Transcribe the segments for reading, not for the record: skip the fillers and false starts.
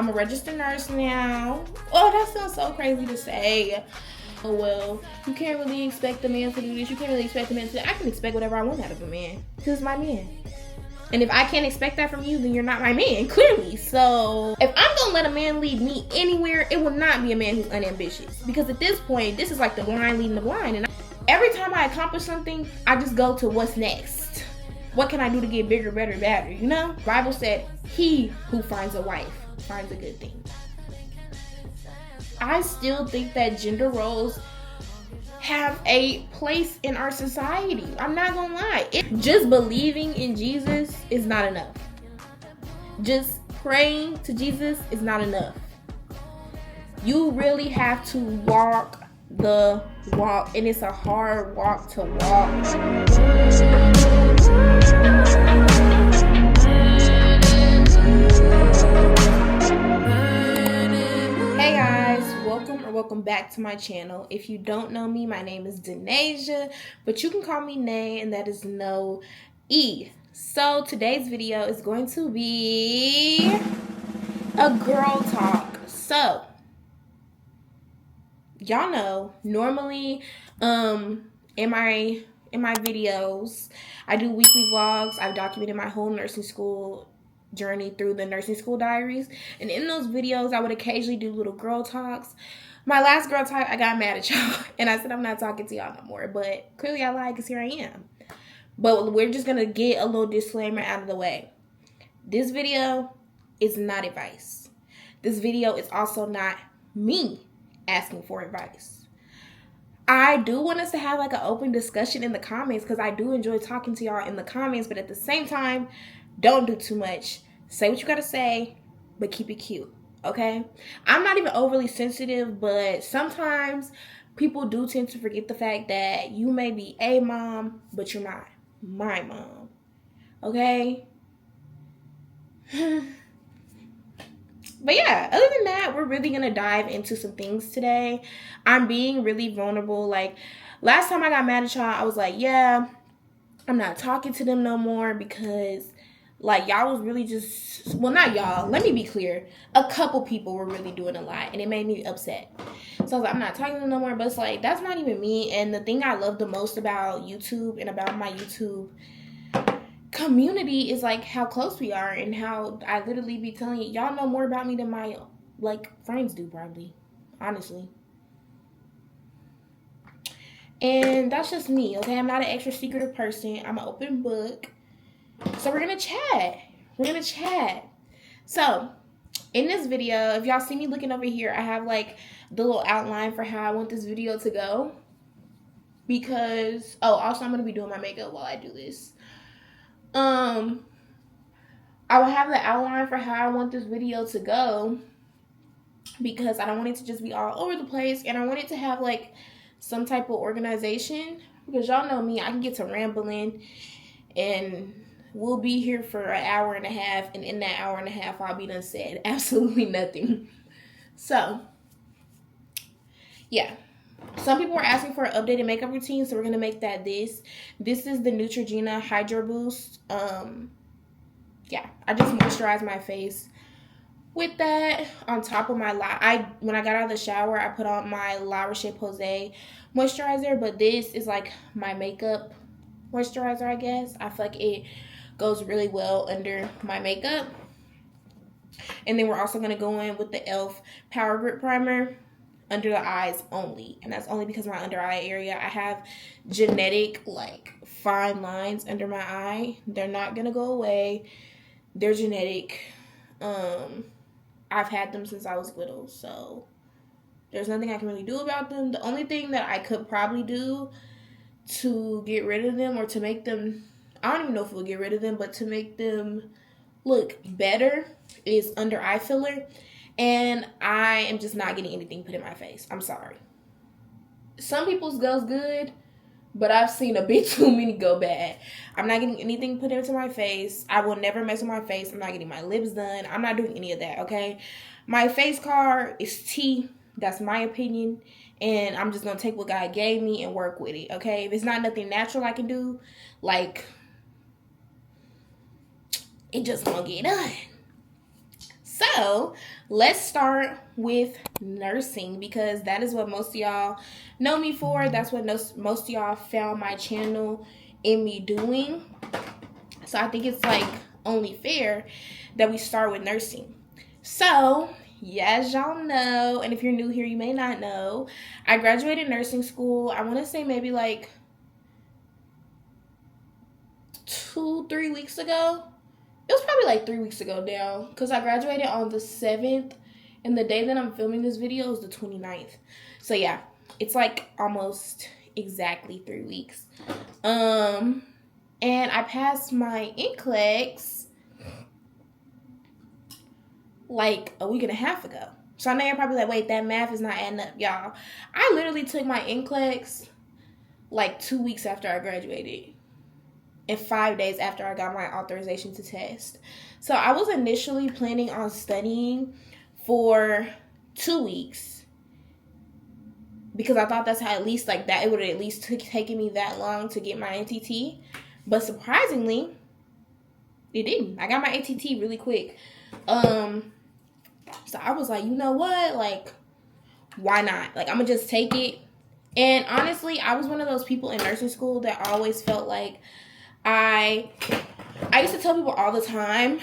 I'm a registered nurse now. Oh, that sounds so crazy to say. Oh, well, you can't really expect a man to do this. You can't really expect a man to do that. I can expect whatever I want out of a man. Because it's my man. And if I can't expect that from you, then you're not my man, clearly. So if I'm gonna let a man lead me anywhere, it will not be a man who's unambitious. Because at this point, this is like the blind leading the blind. And every time I accomplish something, I just go to what's next. What can I do to get bigger, better, better, you know? The Bible said, he who finds a wife finds a good thing. I still think that gender roles have a place in our society. I'm not gonna lie. Just believing in Jesus is not enough. Just praying to Jesus is not enough. You really have to walk the walk, and it's a hard walk to walk. Hey guys, welcome back to my channel. If you don't know me, my name is Denasia, but you can call me Nay, and that is no E. So today's video is going to be a girl talk. So y'all know normally in my videos I do weekly vlogs. I've documented my whole nursing school journey through the nursing school diaries, and in those videos I would occasionally do little girl talks. My last girl talk, I got mad at y'all and I said I'm not talking to y'all no more, but clearly I lied because here I am. But we're just gonna get a little disclaimer out of the way. This video is not advice. This video is also not me asking for advice. I do want us to have like an open discussion in the comments because I do enjoy talking to y'all in the comments, but at the same time, don't do too much. Say what you gotta say, but keep it cute, okay? I'm not even overly sensitive, but sometimes people do tend to forget the fact that you may be a mom, but you're not my mom, okay? But yeah, other than that, we're really gonna dive into some things today. I'm being really vulnerable. Like, last time I got mad at y'all, I was like, yeah, I'm not talking to them no more because, like, y'all was really just, well, not y'all, let me be clear. A couple people were really doing a lot, and it made me upset. So I was like, I'm not talking to them no more, but it's like, that's not even me. And the thing I love the most about YouTube and about my YouTube community is like how close we are and how I literally be telling you, y'all know more about me than my like friends do, probably, honestly. And that's just me, okay? I'm not an extra secretive person. I'm an open book. So we're gonna chat. So in this video, if y'all see me looking over here, I have like the little outline for how I want this video to go, because also I'm gonna be doing my makeup while I do this. I will have the outline for how I want this video to go because I don't want it to just be all over the place, and I want it to have like some type of organization, because y'all know me, I can get to rambling and we'll be here for an hour and a half, and in that hour and a half I'll be done said absolutely nothing. So yeah, some people were asking for an updated makeup routine, so we're gonna make that this is the Neutrogena Hydro Boost. Yeah, I just moisturize my face with that on top of my when I got out of the shower, I put on my La Roche-Posay moisturizer, but this is like my makeup moisturizer, I guess. I feel like it goes really well under my makeup. And then we're also going to go in with the e.l.f. Power Grip Primer under the eyes only. And that's only because my under eye area, I have genetic like fine lines under my eye. They're not going to go away. They're genetic. I've had them since I was little, so there's nothing I can really do about them. The only thing that I could probably do to get rid of them, or to make them, I don't even know if we'll get rid of them, but to make them look better, is under eye filler. And I am just not getting anything put in my face. I'm sorry. Some people's goes good, but I've seen a bit too many go bad. I'm not getting anything put into my face. I will never mess with my face. I'm not getting my lips done. I'm not doing any of that, okay? My face card is T. That's my opinion. And I'm just going to take what God gave me and work with it, okay? If it's not nothing natural I can do, like, it just won't get done. So let's start with nursing, because that is what most of y'all know me for. That's what most of y'all found my channel in me doing. So I think it's like only fair that we start with nursing. So, yes, y'all know, and if you're new here, you may not know, I graduated nursing school, I want to say maybe like 2-3 weeks ago. It was probably like 3 weeks ago now, because I graduated on the 7th, and the day that I'm filming this video is the 29th. So yeah, it's like almost exactly 3 weeks. And I passed my NCLEX like a week and a half ago. So I know you're probably like, wait, that math is not adding up, y'all. I literally took my NCLEX like 2 weeks after I graduated, and 5 days after I got my authorization to test. So I was initially planning on studying for 2 weeks, because I thought that's how at least like that it would have at least taken me that long to get my NTT. But surprisingly, it didn't. I got my ATT really quick. So I was like, you know what? Like, why not? Like, I'm gonna just take it. And honestly, I was one of those people in nursing school that always felt like I used to tell people all the time.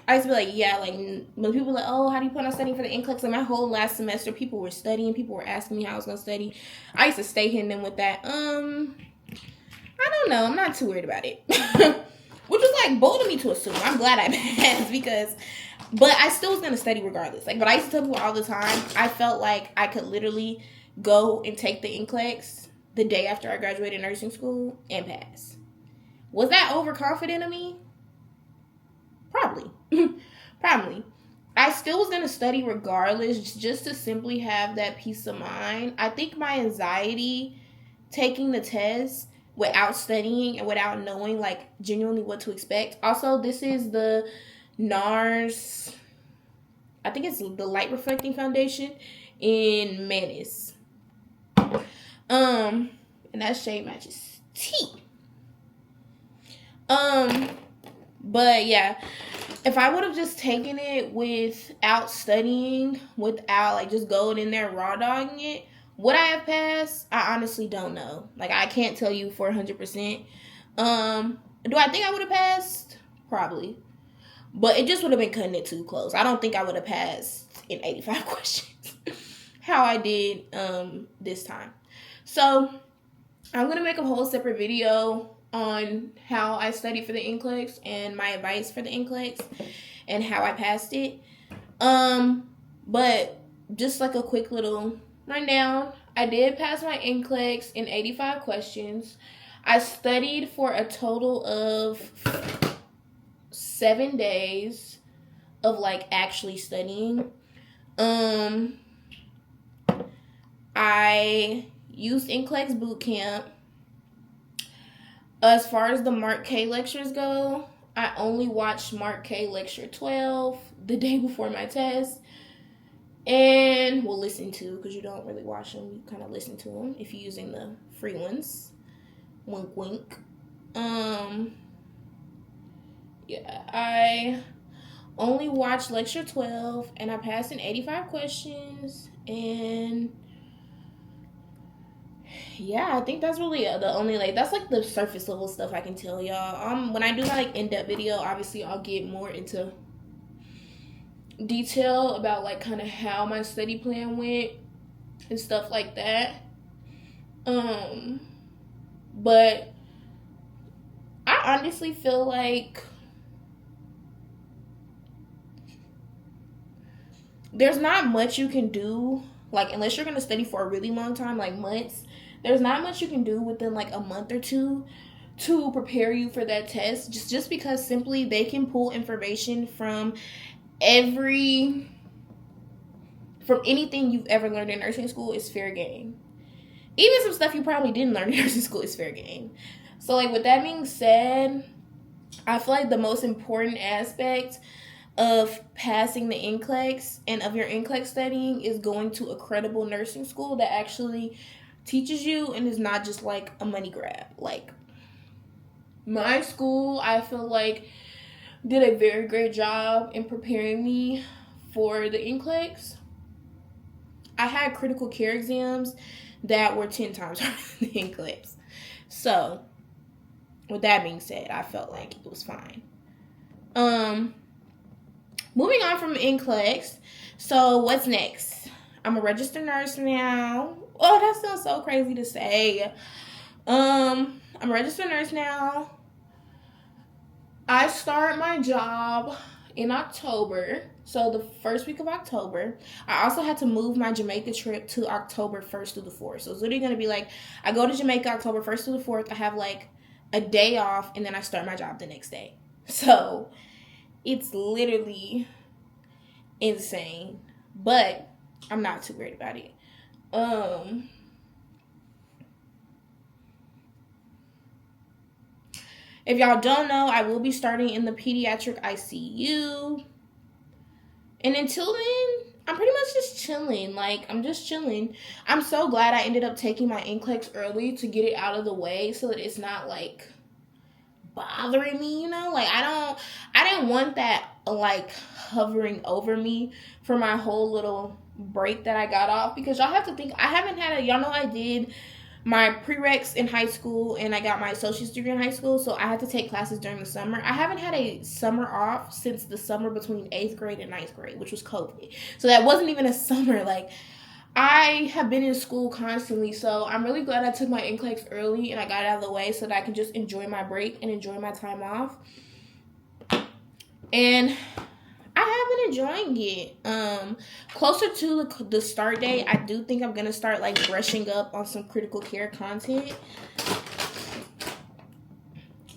I used to be like, yeah, like when people were like, oh, how do you plan on studying for the NCLEX? Like my whole last semester, people were studying. People were asking me how I was gonna study. I used to stay hitting them with that. I don't know. I'm not too worried about it. Which was like bold of me to assume. I'm glad I passed but I still was gonna study regardless. Like, but I used to tell people all the time, I felt like I could literally go and take the NCLEX the day after I graduated nursing school and pass. Was that overconfident of me? Probably. Probably. I still was gonna study regardless, just to simply have that peace of mind. I think my anxiety taking the test without studying and without knowing like genuinely what to expect. Also, this is the NARS, I think it's the light reflecting foundation in Menace. And that shade matches T. But yeah, if I would have just taken it without studying, without like just going in there raw dogging it, would I have passed? I honestly don't know. Like, I can't tell you for 100%. Do I think I would have passed? Probably. But it just would have been cutting it too close. I don't think I would have passed in 85 questions how I did this time. So I'm going to make a whole separate video on how I studied for the NCLEX and my advice for the NCLEX and how I passed it. But just like a quick little rundown, I did pass my NCLEX in 85 questions. I studied for a total of 7 days of like actually studying. I used NCLEX boot camp. As far as the Mark K lectures go, I only watched Mark K lecture 12 the day before my test. And we'll listen to, because you don't really watch them, you kind of listen to them if you're using the free ones. Wink, wink. Yeah, I only watched lecture 12, and I passed in 85 questions, and yeah, I think that's really the only, like, that's like the surface level stuff I can tell y'all. When I do my like in-depth video, obviously I'll get more into detail about like kind of how my study plan went and stuff like that. But I honestly feel like there's not much you can do, like, unless you're going to study for a really long time, like months. There's not much you can do within like a month or two to prepare you for that test, just because simply they can pull information from anything you've ever learned in nursing school is fair game. Even some stuff you probably didn't learn in nursing school is fair game. So like, with that being said, I feel like the most important aspect of passing the NCLEX and of your NCLEX studying is going to a credible nursing school that actually teaches you and is not just like a money grab. Like, my school, I feel like, did a very great job in preparing me for the NCLEX, I had critical care exams that were 10 times harder than the NCLEX. So, with that being said, I felt like it was fine. Moving on from NCLEX. So, what's next? I'm a registered nurse now. Oh, that sounds so crazy to say. I'm a registered nurse now. I start my job in October. So the first week of October. I also had to move my Jamaica trip to October 1st through the 4th. So it's literally going to be like, I go to Jamaica October 1st through the 4th. I have like a day off, and then I start my job the next day. So it's literally insane. But I'm not too worried about it. If y'all don't know, I will be starting in the pediatric ICU. And until then, I'm pretty much just chilling. Like, I'm just chilling. I'm so glad I ended up taking my NCLEX early to get it out of the way so that it's not, like, bothering me, you know? Like, I didn't want that, like, hovering over me for my whole little break that I got off. Because y'all have to think, y'all know I did my prereqs in high school, and I got my associate's degree in high school, so I had to take classes during the summer. I haven't had a summer off since the summer between 8th grade and 9th grade, which was COVID. So that wasn't even a summer. Like, I have been in school constantly, so I'm really glad I took my NCLEX early and I got it out of the way so that I can just enjoy my break and enjoy my time off. And I have been enjoying it. Closer to the start date, I do think I'm gonna start like brushing up on some critical care content,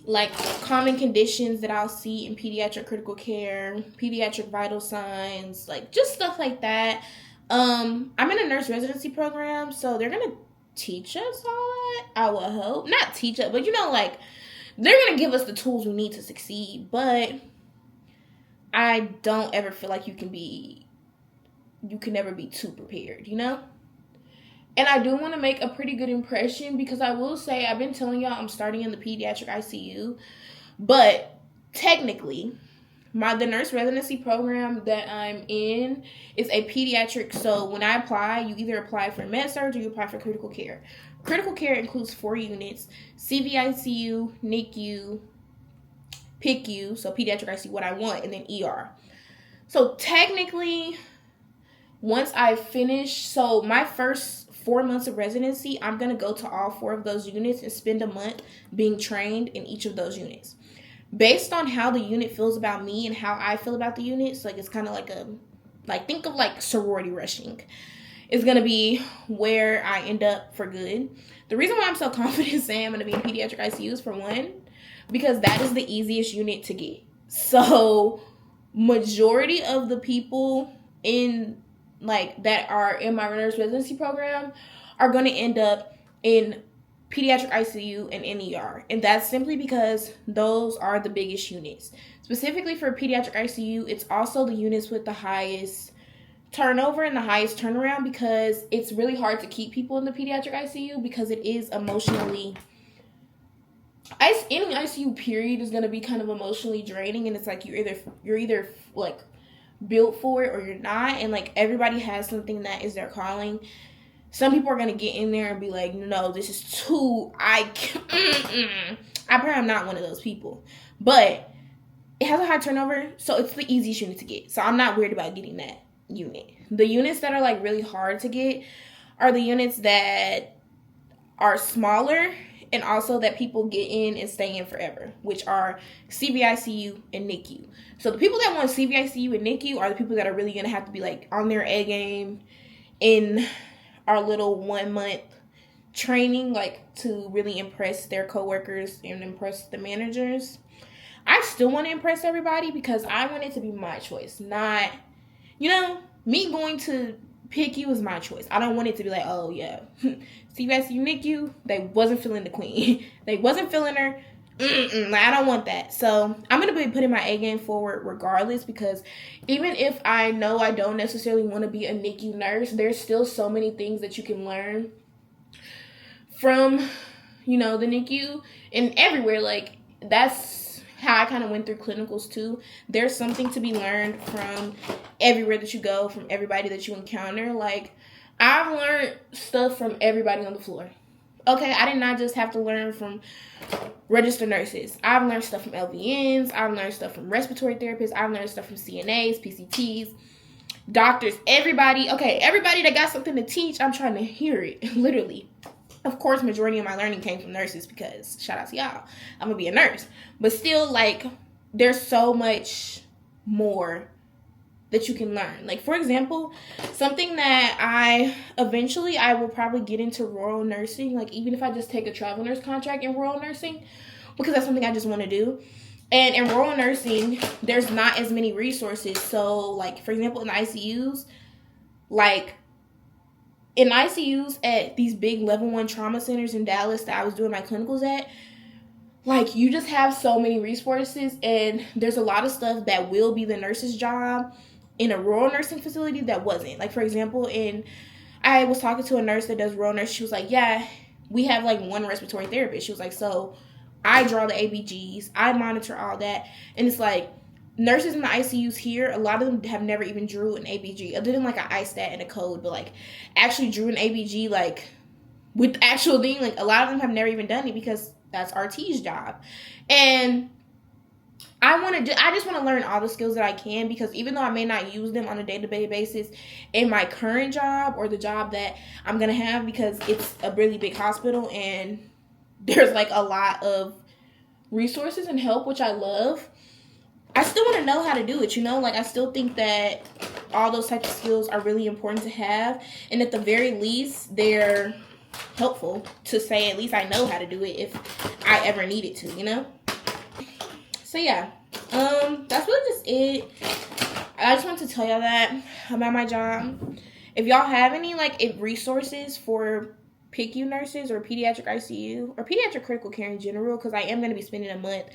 like common conditions that I'll see in pediatric critical care, pediatric vital signs, like just stuff like that. I'm in a nurse residency program, so they're gonna teach us all that. I would hope, not teach us, but you know, like they're gonna give us the tools we need to succeed, but I don't ever feel like you can never be too prepared, you know? And I do want to make a pretty good impression, because I will say, I've been telling y'all I'm starting in the pediatric ICU, but technically, the nurse residency program that I'm in is a pediatric, so when I apply, you either apply for med-surg or you apply for critical care. Critical care includes 4 units: CVICU, NICU, PICU, so pediatric ICU, what I want, and then ER. So technically, once I finish, so my first 4 months of residency, I'm going to go to all 4 of those units and spend a month being trained in each of those units. Based on how the unit feels about me and how I feel about the units, like it's kind of like think of like sorority rushing. It's going to be where I end up for good. The reason why I'm so confident saying I'm going to be in pediatric ICU is, for one, because that is the easiest unit to get. So majority of the people in like that are in my nurse residency program are going to end up in pediatric ICU and NER. And that's simply because those are the biggest units. Specifically for pediatric ICU, it's also the units with the highest turnover and the highest turnaround, because it's really hard to keep people in the pediatric ICU because it is emotionally, any ICU period is going to be kind of emotionally draining, and it's like you're either like built for it or you're not, and like everybody has something that is their calling. Some people are going to get in there and be like, no, this is too, I probably am not one of those people, but it has a high turnover, so it's the easiest unit to get, so I'm not worried about getting that unit. The units that are like really hard to get are the units that are smaller and also that people get in and stay in forever, which are CVICU and NICU. So the people that want CVICU and NICU are the people that are really going to have to be like on their A game in our little 1 month training, like to really impress their coworkers and impress the managers. I still want to impress everybody because I want it to be my choice, not, me going to PICU is my choice. I don't want it to be like, oh yeah, CVICU, NICU, they wasn't feeling the queen. They wasn't feeling her. Like, I don't want that. So I'm going to be putting my A game forward regardless, because even if I know I don't necessarily want to be a NICU nurse, there's still so many things that you can learn from, the NICU and everywhere. Like, that's how I kind of went through clinicals too. There's something to be learned from everywhere that you go, from everybody that you encounter. Like, I've learned stuff from everybody on the floor. Okay, I did not just have to learn from registered nurses. I've learned stuff from LVNs. I've learned stuff from respiratory therapists. I've learned stuff from CNAs, PCTs, doctors, everybody. Okay, everybody that got something to teach, I'm trying to hear it, literally. Of course, majority of my learning came from nurses because, shout out to y'all, I'm going to be a nurse. But still, like, there's so much more that you can learn. Like, for example, something that I will probably get into rural nursing, like, even if I just take a travel nurse contract in rural nursing, because that's something I just want to do. And in rural nursing, there's not as many resources. So, like, for example, in the ICUs, like, in ICUs at these big level 1 trauma centers in Dallas that I was doing my clinicals at, like, you just have so many resources, and there's a lot of stuff that will be the nurse's job in a rural nursing facility that wasn't. Like, for example, I was talking to a nurse that does rural nurse. She was like, yeah, we have, like, one respiratory therapist. She was like, so I draw the ABGs. I monitor all that. And it's like, nurses in the ICUs here, a lot of them have never even drew an ABG, other than, like, an ISTAT and a code, but, like, actually drew an ABG, like, with actual thing. Like, a lot of them have never even done it because that's RT's job. And I just want to learn all the skills that I can, because even though I may not use them on a day-to-day basis in my current job or the job that I'm going to have, because it's a really big hospital and there's, like, a lot of resources and help, which I love, I still want to know how to do it, you know? Like, I still think that all those types of skills are really important to have, and at the very least, they're helpful to say, at least I know how to do it if I ever needed to, you know? So yeah, that's really just it. I just wanted to tell y'all that about my job. If y'all have any, like, resources for PICU nurses or pediatric ICU or pediatric critical care in general, because I am going to be spending a month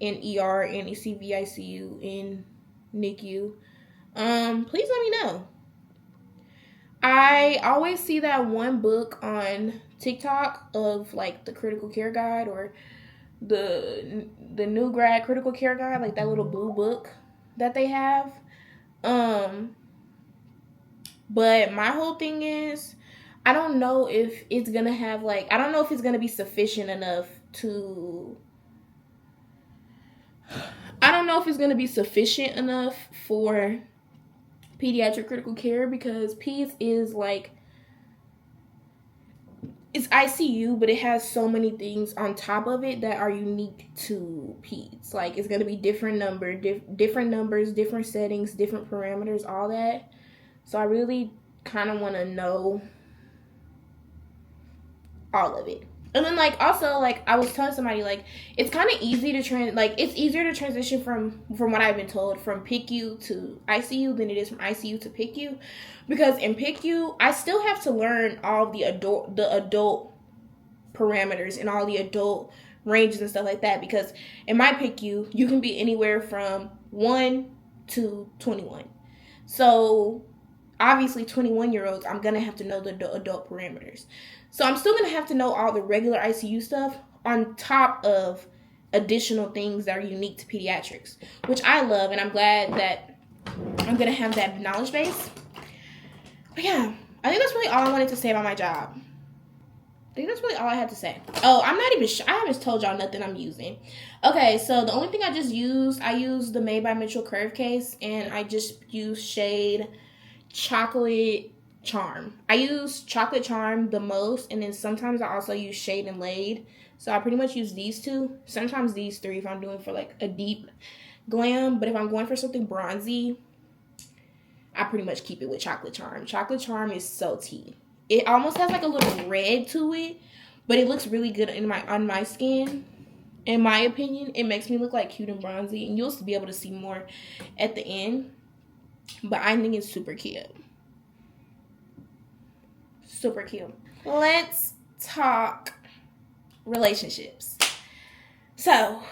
in ER and CVICU in NICU, please let me know. I always see that one book on TikTok of, like, the critical care guide, or the new grad critical care guide, like that little blue book that they have. But my whole thing is, I don't know if it's gonna have, like, I don't know if it's gonna be sufficient enough for pediatric critical care, because peds is, like, it's ICU, but it has so many things on top of it that are unique to peds. Like, it's going to be different numbers, different settings, different parameters, all that. So I really kind of want to know all of it. And then, like, also, like, I was telling somebody, like, it's kind of easy to it's easier to transition from what I've been told, from PICU to ICU than it is from ICU to PICU, because in PICU, I still have to learn all the adult parameters and all the adult ranges and stuff like that, because in my PICU, you can be anywhere from 1 to 21. So obviously 21-year-olds, I'm going to have to know the adult parameters. So I'm still going to have to know all the regular ICU stuff on top of additional things that are unique to pediatrics, which I love, and I'm glad that I'm going to have that knowledge base. But yeah, I think that's really all I wanted to say about my job. I think that's really all I had to say. Oh, I'm not even sure. I haven't told y'all nothing I'm using. Okay, so the only thing I used the Made by Mitchell curve case, and I just used shade Chocolate Charm. I use Chocolate Charm the most, and then sometimes I also use Shade and Laid. So I pretty much use these two. Sometimes these three if I'm doing for, like, a deep glam. But if I'm going for something bronzy, I pretty much keep it with Chocolate Charm. Chocolate Charm is so tea. It almost has, like, a little red to it, but it looks really good on my skin. In my opinion, it makes me look, like, cute and bronzy, and you'll be able to see more at the end. But I think it's super cute. Super cute. Let's talk relationships. So,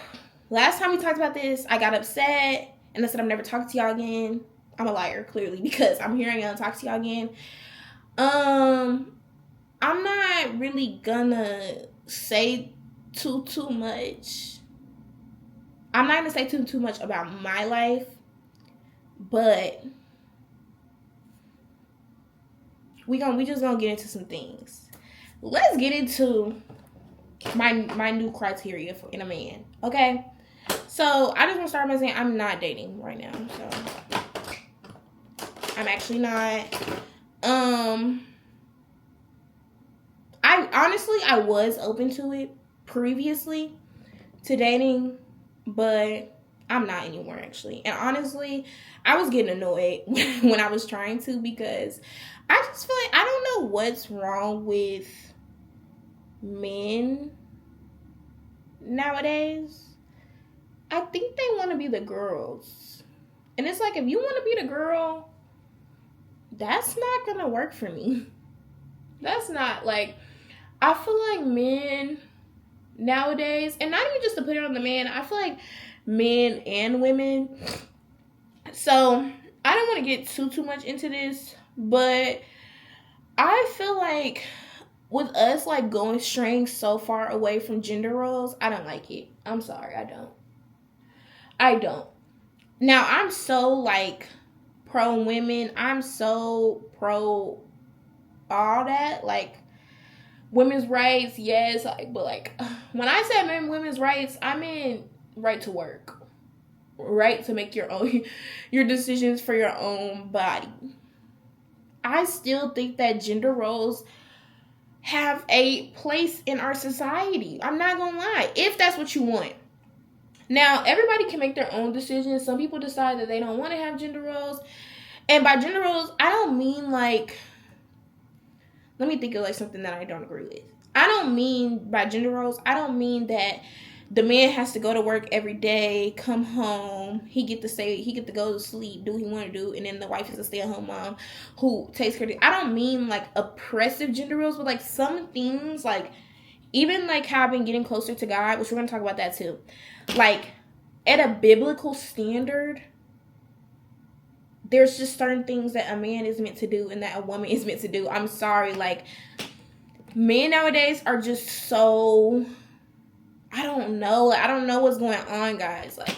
last time we talked about this, I got upset and I said I'm never talking to y'all again. I'm a liar, clearly, because I'm hearing y'all talk to y'all again. I'm not really gonna say too much. I'm not gonna say too much about my life, but we just gonna get into some things. Let's get into my new criteria for in a man. Okay, so I just want to start by saying I'm not dating right now. So I'm actually not. I was open to it previously, to dating, but I'm not anymore actually. And honestly, I was getting annoyed when I was trying to, because I just feel like I don't know what's wrong with men nowadays. I think they want to be the girls. And it's like, if you want to be the girl, that's not going to work for me. That's not, like, I feel like men nowadays, and not even just to put it on the man, I feel like men and women. So I don't want to get too much into this, but I feel like with us like straying so far away from gender roles, I don't like it. I'm sorry, I don't. Now I'm so like pro women. I'm so pro all that, like women's rights, yes, like, but like when I say women's rights, I mean right to work, right to make your decisions for your own body. I still think that gender roles have a place in our society. I'm not gonna lie, if that's what you want. Now, everybody can make their own decisions. Some people decide that they don't want to have gender roles. And by gender roles, I don't mean like, let me think of like something that I don't agree with. I don't mean by gender roles, I don't mean that the man has to go to work every day, come home, he get to go to sleep, do what he want to do, and then the wife is a stay-at-home mom who takes care of it. I don't mean like oppressive gender roles, but like some things, like even like how I've been getting closer to God, which we're going to talk about that too. Like at a biblical standard, there's just certain things that a man is meant to do and that a woman is meant to do. I'm sorry, like men nowadays are just so, I don't know what's going on, guys. Like,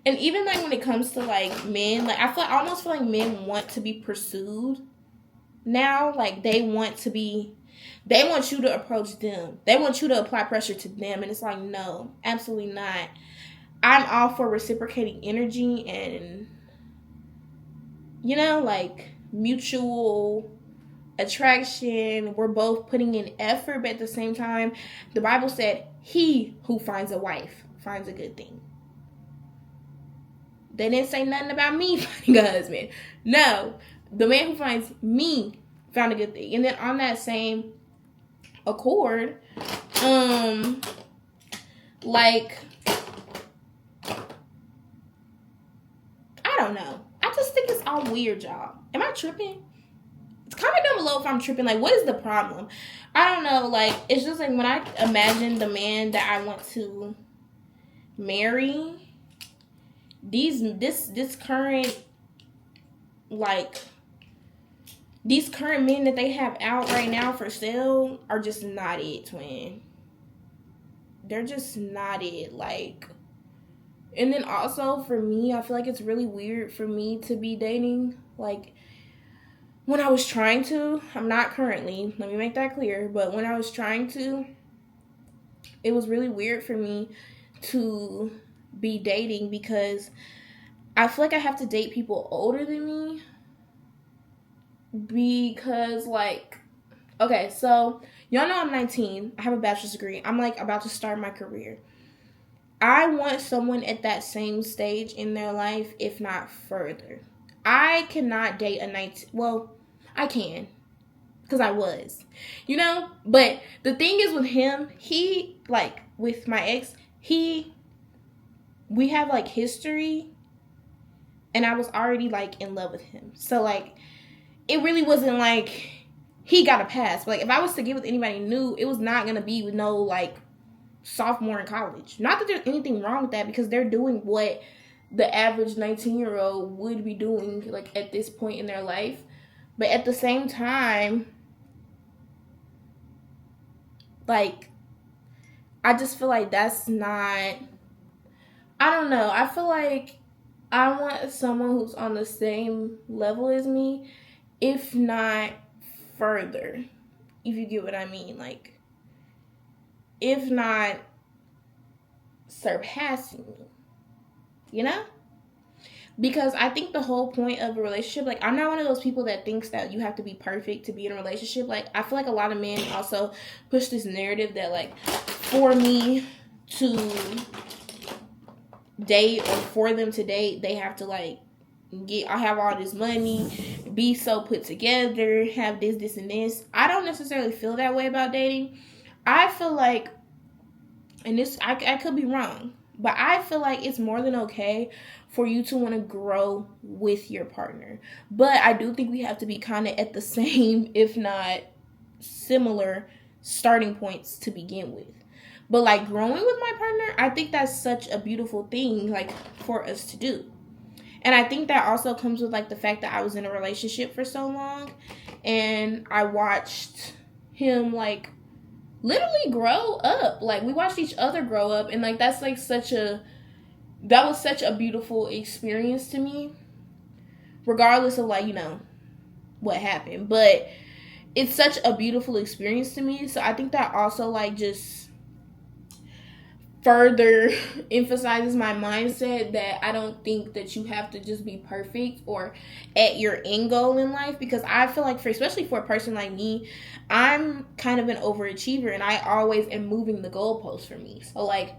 and even like when it comes to like men, like I almost feel like men want to be pursued now. Like they want you to approach them. They want you to apply pressure to them. And it's like, no, absolutely not. I'm all for reciprocating energy and, you know, like mutual attraction. We're both putting in effort, but at the same time, the Bible said, he who finds a wife finds a good thing. They didn't say nothing about me finding a husband. No, the man who finds me found a good thing. And then on that same accord, like, I don't know. I just think it's all weird, y'all. Am I tripping? Comment down below if I'm tripping. Like, what is the problem? I don't know. Like, it's just like when I imagine the man that I want to marry, this current, like, these current men that they have out right now for sale are just not it, twin. They're just not it. Like, and then also for me, I feel like it's really weird for me to be dating, like, when I was trying to. I'm not currently, let me make that clear, but when I was trying to, it was really weird for me to be dating because I feel like I have to date people older than me because, like, okay, so y'all know I'm 19. I have a bachelor's degree. I'm like about to start my career. I want someone at that same stage in their life, if not further. I cannot date a 19, well, I can, because I was, you know, but the thing is with him, he, like, with my ex, we have, like, history, and I was already, like, in love with him, so, like, it really wasn't, like, he got a pass, but, like, if I was to get with anybody new, it was not going to be with no, like, sophomore in college. Not that there's anything wrong with that, because they're doing what the average 19-year-old would be doing, like, at this point in their life. But at the same time, like, I just feel like that's not I don't know. I feel like I want someone who's on the same level as me, if not further. If you get what I mean, like if not surpassing me, you know? Because I think the whole point of a relationship, like I'm not one of those people that thinks that you have to be perfect to be in a relationship. Like I feel like a lot of men also push this narrative that like for me to date or for them to date, they have to like I have all this money, be so put together, have this, and this. I don't necessarily feel that way about dating. I feel like, and this, I could be wrong, but I feel like it's more than okay for you to want to grow with your partner. But I do think we have to be kind of at the same, if not similar, starting points to begin with. But like growing with my partner, I think that's such a beautiful thing, like for us to do. And I think that also comes with like the fact that I was in a relationship for so long and I watched him like literally grow up. Like we watched each other grow up, and like that was such a beautiful experience to me, regardless of like, what happened. But it's such a beautiful experience to me. So I think that also like just further emphasizes my mindset that I don't think that you have to just be perfect or at your end goal in life, because I feel like especially for a person like me, I'm kind of an overachiever and I always am moving the goalposts for me. So like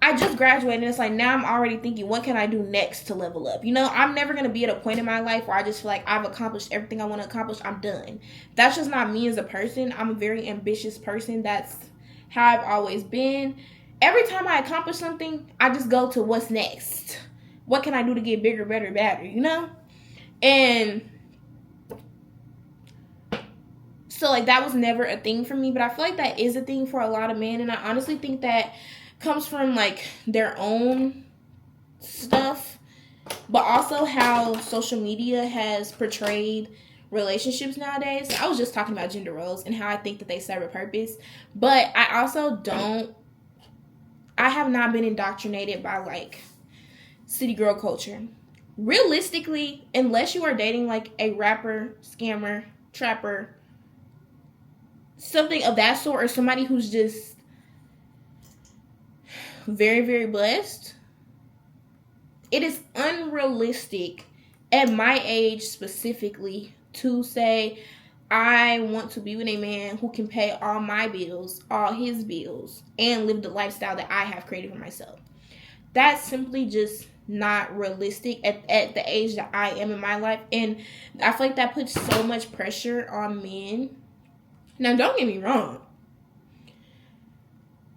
I just graduated and it's like now I'm already thinking, what can I do next to level up? I'm never going to be at a point in my life where I just feel like I've accomplished everything I want to accomplish. I'm done. That's just not me as a person. I'm a very ambitious person. That's how I've always been. Every time I accomplish something, I just go to what's next. What can I do to get bigger, better, better, And so like that was never a thing for me, but I feel like that is a thing for a lot of men, and I honestly think that comes from like their own stuff, but also how social media has portrayed relationships nowadays. I was just talking about gender roles and how I think that they serve a purpose, but I also I have not been indoctrinated by like city girl culture. Realistically, unless you are dating like a rapper, scammer, trapper, something of that sort, or somebody who's just very, very blessed, it is unrealistic at my age specifically to say I want to be with a man who can pay all my bills, all his bills, and live the lifestyle that I have created for myself. That's simply just not realistic at the age that I am in my life. And I feel like that puts so much pressure on men. Now, don't get me wrong.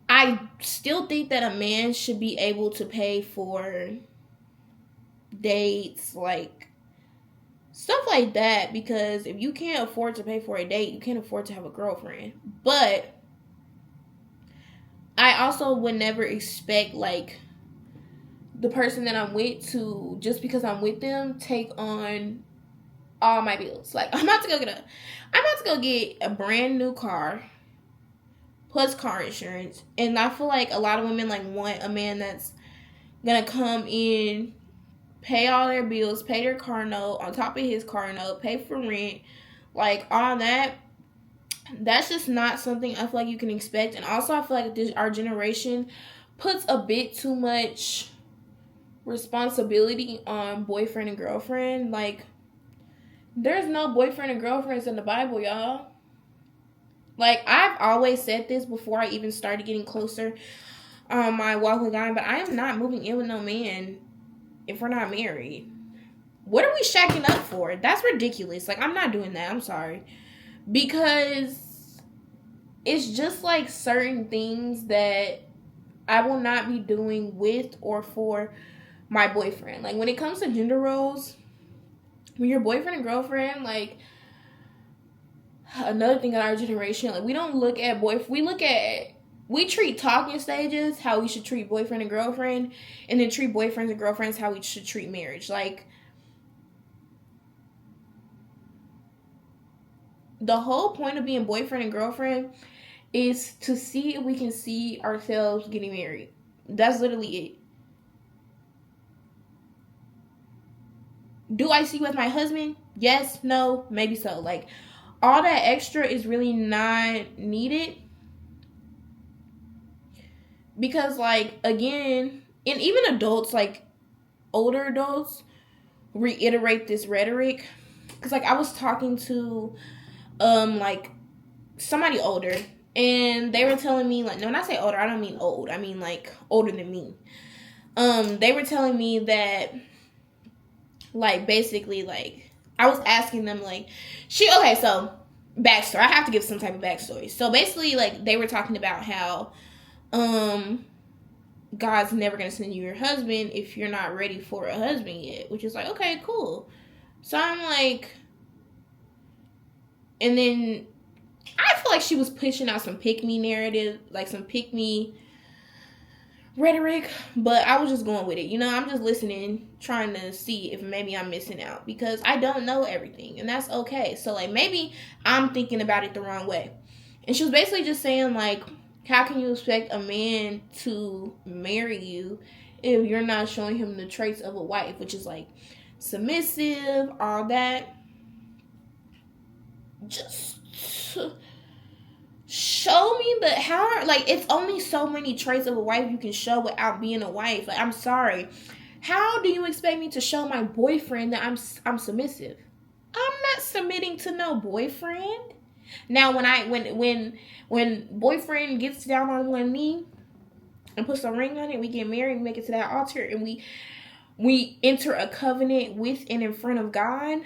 I still think that a man should be able to pay for dates, like stuff like that, because if you can't afford to pay for a date, you can't afford to have a girlfriend. But I also would never expect like the person that I'm with to, just because I'm with them, take on all my bills. Like I'm about to go get a brand new car plus car insurance, and I feel like a lot of women like want a man that's gonna come in, pay all their bills, pay their car note on top of his car note, pay for rent, like all that. That's just not something I feel like you can expect. And also I feel like our generation puts a bit too much responsibility on boyfriend and girlfriend. Like there's no boyfriend and girlfriends in the Bible, y'all. Like I've always said this before I even started getting closer on my walk with God, but I am not moving in with no man if we're not married. What are we shacking up for? That's ridiculous. Like I'm not doing that. I'm sorry. Because it's just like certain things that I will not be doing with or for my boyfriend. Like when it comes to gender roles, when you're boyfriend and girlfriend, like another thing in our generation, like we don't look at we treat talking stages how we should treat boyfriend and girlfriend, and then treat boyfriends and girlfriends how we should treat marriage. Like the whole point of being boyfriend and girlfriend is to see if we can see ourselves getting married. That's literally it. Do I see with my husband? Yes, no, maybe so. Like, all that extra is really not needed. Because, like, again, and even adults, like, older adults, reiterate this rhetoric. Because, like, I was talking to, like, somebody older, and they were telling me, like, no, when I say older, I don't mean old. I mean, like, older than me. They were telling me that, like, basically, like, I was asking them, like, okay, so, backstory. I have to give some type of backstory. So, basically, like, they were talking about how, God's never going to send you your husband if you're not ready for a husband yet. Which is like, okay, cool. So, I'm like, and then, I feel like she was pushing out some pick-me narrative, like, some pick-me rhetoric, but I was just going with it. You know, I'm just listening, trying to see if maybe I'm missing out, because I don't know everything, and that's okay. So, like, maybe I'm thinking about it the wrong way. And she was basically just saying, like, how can you expect a man to marry you if you're not showing him the traits of a wife, which is, like, submissive, all that. Just show me it's only so many traits of a wife you can show without being a wife. Like, I'm sorry, how do you expect me to show my boyfriend that I'm submissive? I'm not submitting to no boyfriend. Now, when boyfriend gets down on one knee and puts a ring on it, we get married, we make it to that altar, and we enter a covenant with and in front of God.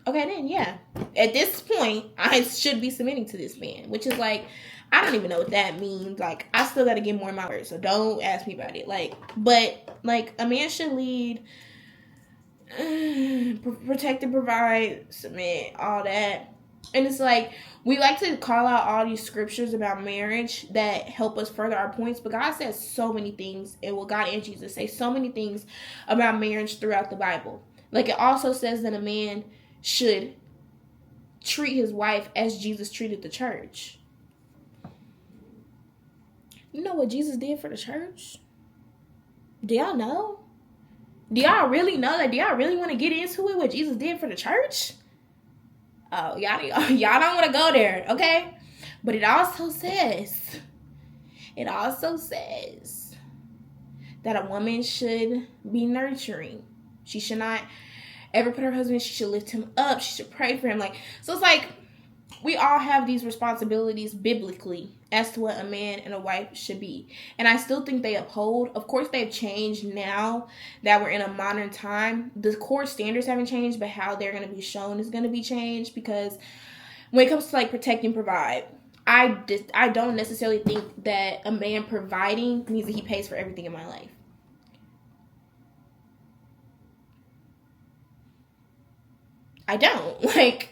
Okay, then, yeah. At this point, I should be submitting to this man, which is, like, I don't even know what that means. Like, I still got to get more in my words, so don't ask me about it. Like, but, like, a man should lead, protect and provide, submit, all that. And it's like, we like to call out all these scriptures about marriage that help us further our points, but God says so many things, and God and Jesus say so many things about marriage throughout the Bible. Like, it also says that a man should treat his wife as Jesus treated the church. You know what Jesus did for the church? Do y'all know? Do y'all really know that? Do y'all really want to get into it, what Jesus did for the church? Oh, y'all don't want to go there, okay? But it also says that a woman should be nurturing. She should not ever put her husband, she should lift him up, she should pray for him. Like, so it's like, we all have these responsibilities biblically as to what a man and a wife should be. And I still think they uphold. Of course, they've changed now that we're in a modern time. The core standards haven't changed, but how they're going to be shown is going to be changed. Because when it comes to, like, protect and provide, I don't necessarily think that a man providing means that he pays for everything in my life. I don't. Like,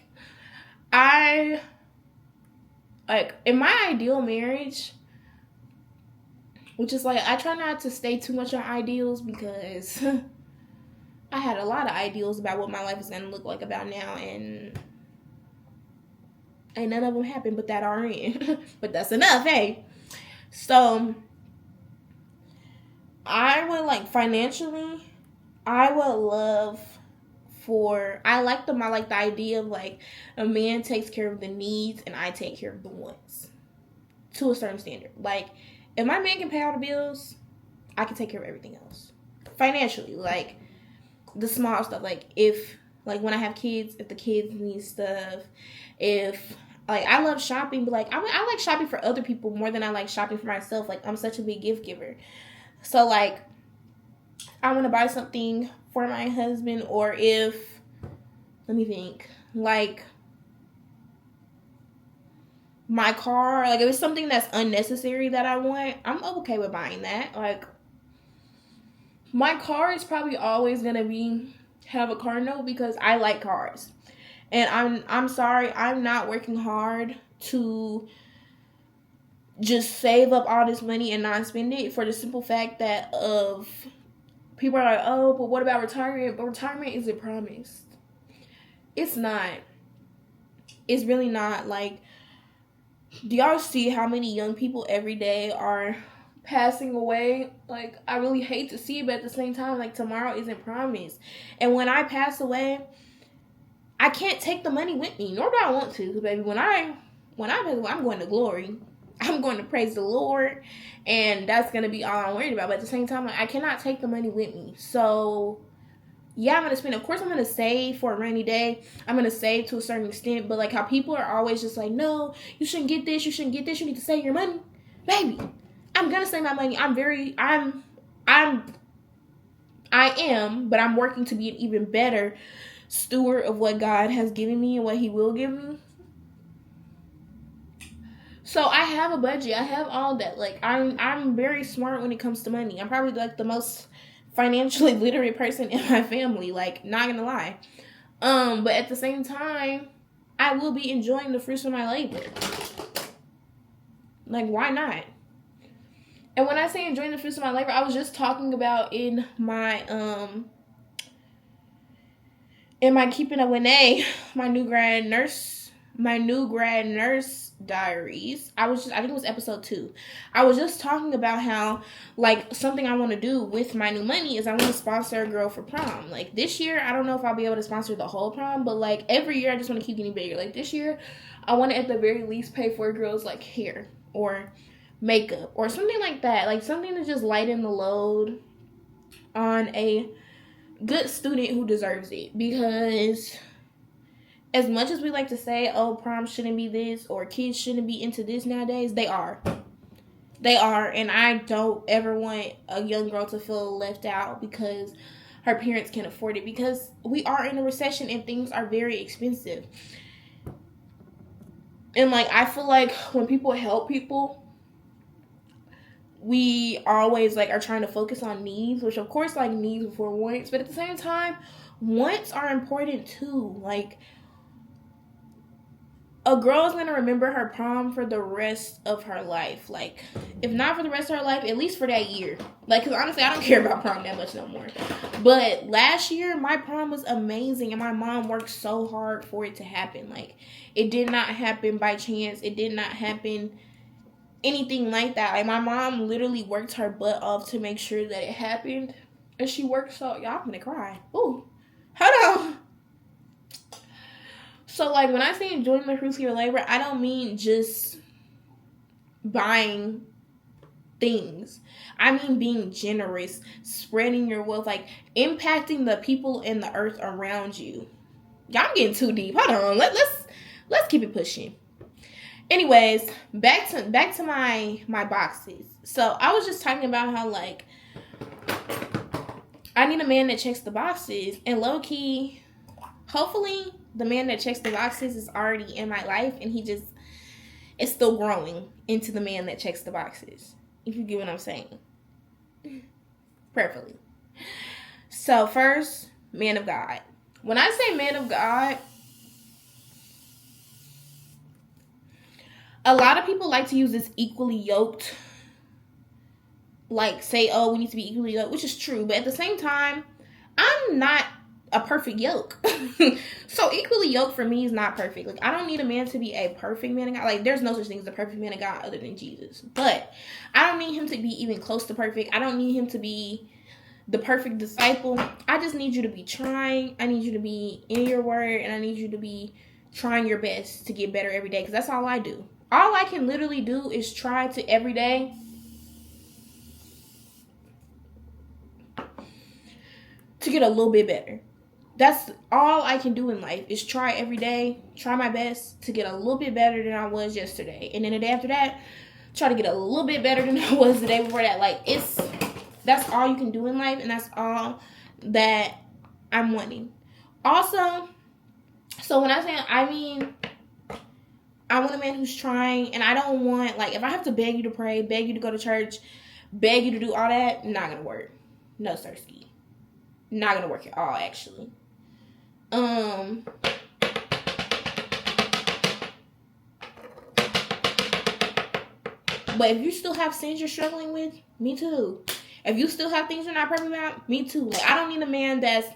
in my ideal marriage, which is, like, I try not to stay too much on ideals, because I had a lot of ideals about what my life is going to look like about now, and ain't none of them happened, but that are in. But that's enough, hey. So, I would, like, financially, I would love I like the idea of, like, a man takes care of the needs and I take care of the wants to a certain standard. Like, if my man can pay all the bills, I can take care of everything else financially. Like, the small stuff, like, if, like, when I have kids, if the kids need stuff, if, like, I love shopping, but, like, I like shopping for other people more than I like shopping for myself. Like, I'm such a big gift giver. So, like, I want to buy something for my husband, or if, let me think, like, my car, like, if it's something that's unnecessary that I want, I'm okay with buying that. Like, my car is probably always gonna have a car note, because I like cars, and I'm sorry, I'm not working hard to just save up all this money and not spend it, for the simple fact that people are like, oh, but what about retirement? But retirement isn't promised. It's not. It's really not. Like, do y'all see how many young people every day are passing away. Like, I really hate to see it, but at the same time, like, tomorrow isn't promised. And when I pass away, I can't take the money with me, nor do I want to. Because, baby, when I pass away, I'm going to glory. I'm going to praise the Lord, and that's going to be all I'm worried about. But at the same time, like, I cannot take the money with me. So, yeah, I'm going to spend. Of course, I'm going to save for a rainy day. I'm going to save to a certain extent. But, like, how people are always just like, no, you shouldn't get this. You shouldn't get this. You need to save your money. Baby, I'm going to save my money. I am, but I'm working to be an even better steward of what God has given me and what He will give me. So I have a budget. I have all that. Like, I'm very smart when it comes to money. I'm probably like the most financially literate person in my family. Like, not gonna lie. But at the same time, I will be enjoying the fruits of my labor. Like, why not? And when I say enjoying the fruits of my labor, I was just talking about in my Keeping Up with A, my new grad nurse diaries. I think it was episode 2. I was just talking about how, like, something I want to do with my new money is I want to sponsor a girl for prom. Like, this year, I don't know if I'll be able to sponsor the whole prom, but, like, every year I just want to keep getting bigger. Like, this year, I want to at the very least pay for a girl's, like, hair or makeup or something like that. Like, something to just lighten the load on a good student who deserves it. Because as much as we like to say, oh, prom shouldn't be this or kids shouldn't be into this nowadays, they are. And I don't ever want a young girl to feel left out because her parents can't afford it, because we are in a recession and things are very expensive. And, like, I feel like when people help people, we always, like, are trying to focus on needs, which, of course, like, needs before wants. But at the same time, wants are important, too. Like, a girl is going to remember her prom for the rest of her life. Like, if not for the rest of her life, at least for that year. Like, because honestly, I don't care about prom that much no more. But last year, my prom was amazing, and my mom worked so hard for it to happen. Like, it did not happen by chance. It did not happen anything like that. Like, my mom literally worked her butt off to make sure that it happened. And she worked so... Y'all, I'm going to cry. Ooh. Hold on. So, like, when I say enjoying the fruits of your labor, I don't mean just buying things. I mean being generous, spreading your wealth, like, impacting the people in the earth around you. Y'all, I'm getting too deep. Hold on. Let's keep it pushing. Anyways, back to my boxes. So, I was just talking about how, like, I need a man that checks the boxes. And low-key, hopefully, the man that checks the boxes is already in my life, and he just is still growing into the man that checks the boxes. If you get what I'm saying. Prayerfully. So, first, man of God. When I say man of God, a lot of people like to use this equally yoked, like, say, oh, we need to be equally yoked, which is true. But at the same time, I'm not a perfect yoke. So equally yoked for me is not perfect. Like, I don't need a man to be a perfect man of God. Like, there's no such thing as a perfect man of God other than Jesus. But I don't need him to be even close to perfect. I don't need him to be the perfect disciple. I just need you to be trying. I need you to be in your word, and I need you to be trying your best to get better every day, because that's all I do. All I can literally do is try to every day to get a little bit better. That's all I can do in life, is try every day, try my best to get a little bit better than I was yesterday. And then the day after that, try to get a little bit better than I was the day before that. Like, that's all you can do in life, and that's all that I'm wanting. Also, so when I say, I mean, I want a man who's trying, and I don't want, like, if I have to beg you to pray, beg you to go to church, beg you to do all that, not gonna work. No, sirski. Not gonna work at all, actually. But if you still have sins you're struggling with, me too. If you still have things you're not perfect about, me too. Like, I don't need a man that's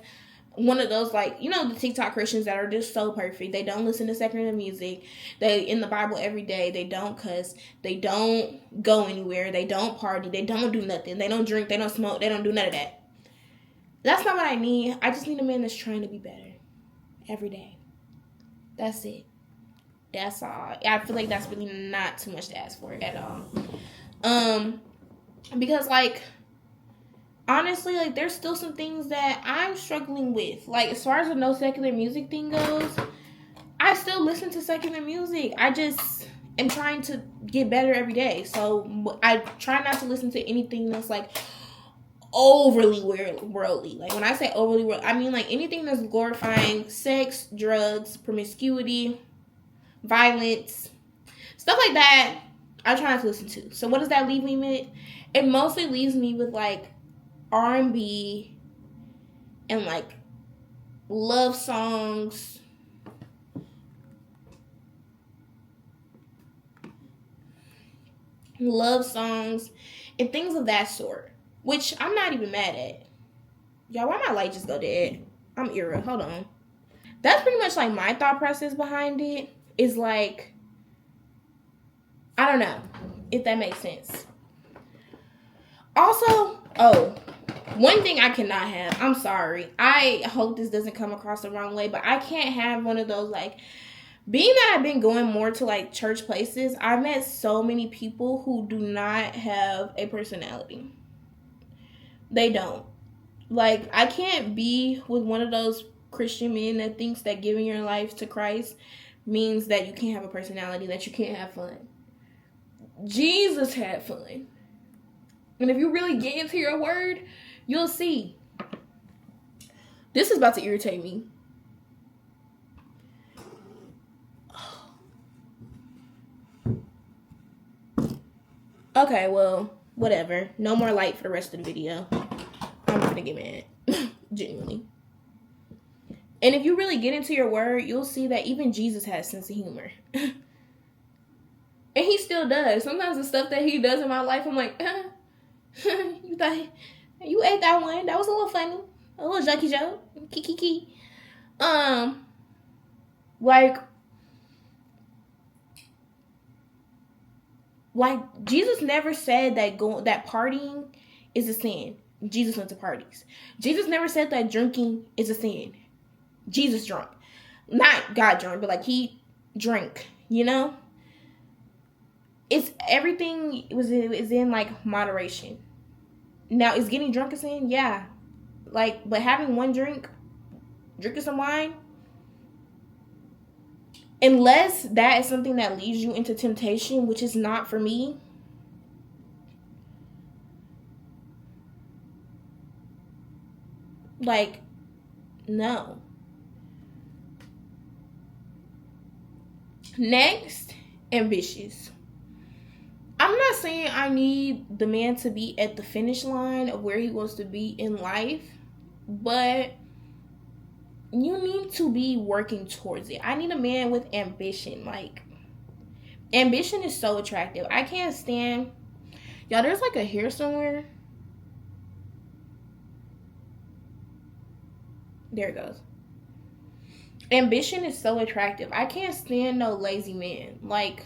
one of those, like, you know, the TikTok Christians that are just so perfect. They don't listen to secular music. They in the Bible every day. They don't cuss. They don't go anywhere. They don't party. They don't do nothing. They don't drink. They don't smoke. They don't do none of that. That's not what I need. I just need a man that's trying to be better every day. That's it. That's all. I feel like that's really not too much to ask for at all. Because, like, honestly, like, there's still some things that I'm struggling with. Like, as far as the no secular music thing goes, I still listen to secular music. I just am trying to get better every day. So I try not to listen to anything that's, like, overly worldly. Like, when I say overly worldly, I mean, like, anything that's glorifying sex, drugs, promiscuity, violence, stuff like that, I try not to listen to. So what does that leave me with? It mostly leaves me with, like, R&B and, like, love songs. Love songs and things of that sort, which I'm not even mad at. Y'all, why my light just go dead? I'm era. Hold on. That's pretty much, like, my thought process behind it. Is, like, I don't know if that makes sense. Also, one thing I cannot have, I'm sorry, I hope this doesn't come across the wrong way, but I can't have one of those, like, being that I've been going more to, like, church places, I've met so many people who do not have a personality. They don't. Like, I can't be with one of those Christian men that thinks that giving your life to Christ means that you can't have a personality, that you can't have fun. Jesus had fun. And if you really get into your word, you'll see. This is about to irritate me. Okay, well, whatever. No more light for the rest of the video. I'm gonna get mad. Genuinely. And if you really get into your word, you'll see that even Jesus has a sense of humor. And he still does. Sometimes the stuff that he does in my life, I'm like, you thought you ate that one. That was a little funny. A little junkie joke. Kiki. Like Jesus never said that partying is a sin. Jesus went to parties. Jesus never said that drinking is a sin. Jesus drunk. Not God drunk, but, like, he drank, you know? It's everything is in, like, moderation. Now, is getting drunk a sin? Yeah. Like, but having one drink, drinking some wine, unless that is something that leads you into temptation, which is not for me, like, no. Next, ambitious. I'm not saying I need the man to be at the finish line of where he wants to be in life, but you need to be working towards it. I need a man with ambition. Like, ambition is so attractive. I can't stand... Y'all, there's, like, a hair somewhere. There it goes. Ambition is so attractive. I can't stand no lazy man. Like,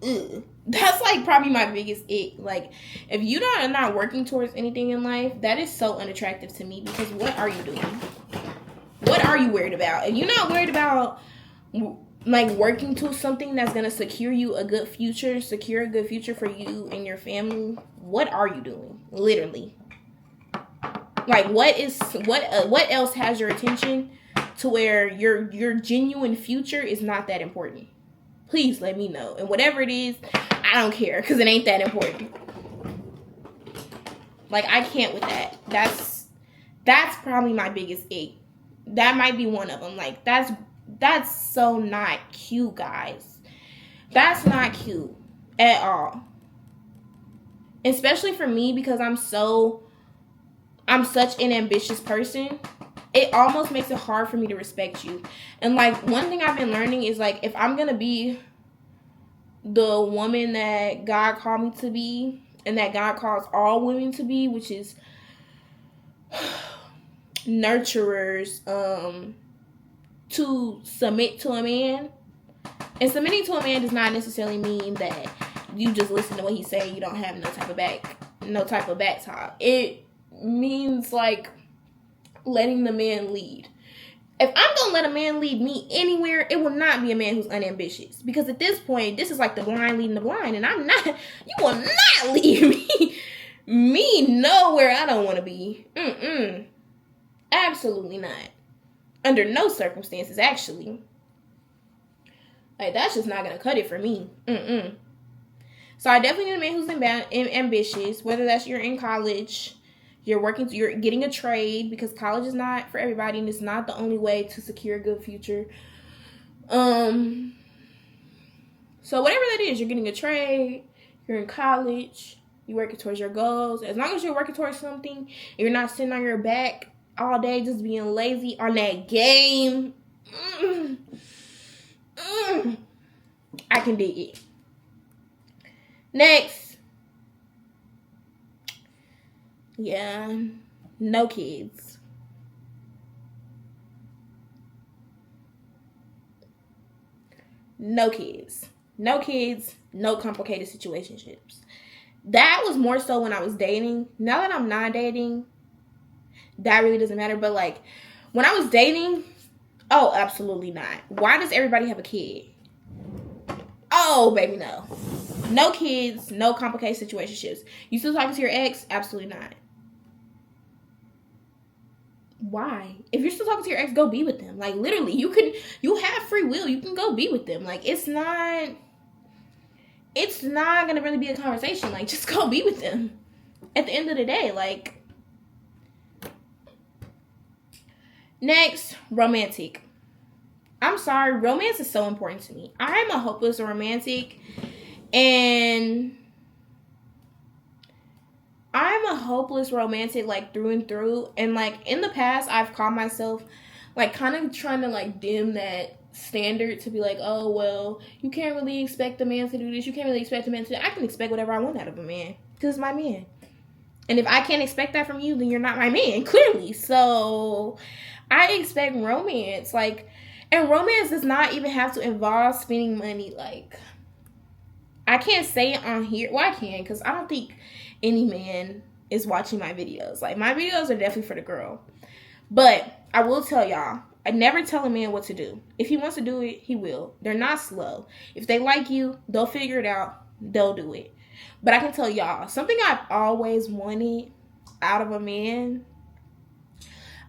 ugh. That's, like, probably my biggest ick. Like, if you are not working towards anything in life, that is so unattractive to me, because what are you doing? What are you worried about? If you're not worried about, like, working to something that's going to secure you a good future, secure a good future for you and your family, what are you doing? Literally. Like, what else has your attention to where your genuine future is not that important? Please let me know. And whatever it is, I don't care, because it ain't that important. Like, I can't with that. That's probably my biggest ick. That might be one of them. Like, that's so not cute, guys. That's not cute at all. Especially for me, because I'm such an ambitious person. It almost makes it hard for me to respect you. And, like, one thing I've been learning is, like, if I'm gonna be the woman that God called me to be, and that God calls all women to be, which is nurturers to submit to a man. And submitting to a man does not necessarily mean that you just listen to what he say. You don't have no type of back talk. It means like letting the man lead. If I'm gonna let a man lead me anywhere, it will not be a man who's unambitious. Because at this point, this is like the blind leading the blind, and I'm not. You will not lead me nowhere I don't want to be. Absolutely not. Under no circumstances, actually. Like, that's just not gonna cut it for me. So I definitely need a man who's ambitious. Whether that's you're in college, you're getting a trade, because college is not for everybody, and it's not the only way to secure a good future. So whatever that is, you're getting a trade, you're in college, you're working towards your goals. As long as you're working towards something, and you're not sitting on your back all day just being lazy on that game, I can dig it. Next. Yeah, no kids. No kids. No kids, no complicated situationships. That was more so when I was dating. Now that I'm not dating, that really doesn't matter. But like, when I was dating, oh, absolutely not. Why does everybody have a kid? Oh, baby, no. No kids, no complicated situationships. You still talking to your ex? Absolutely not. Why? If you're still talking to your ex, go be with them. Like, literally, you have free will. You can go be with them. Like, it's not gonna really be a conversation. Like, just go be with them. At the end of the day, like. Next, romantic. I'm sorry, romance is so important to me. I'm a hopeless romantic, and I'm a hopeless romantic, like, through and through. And, like, in the past, I've caught myself, like, kind of trying to, like, dim that standard to be like, oh, well, you can't really expect a man to do this. You can't really expect a man to do that. I can expect whatever I want out of a man, because it's my man. And if I can't expect that from you, then you're not my man, clearly. So I expect romance, like. And romance does not even have to involve spending money. Like, I can't say it on here. Well, I can, because I don't think any man is watching my videos. Like, my videos are definitely for the girl. But I will tell y'all, I never tell a man what to do. If he wants to do it, he will. They're not slow. If they like you, they'll figure it out. They'll do it. But I can tell y'all, something I've always wanted out of a man,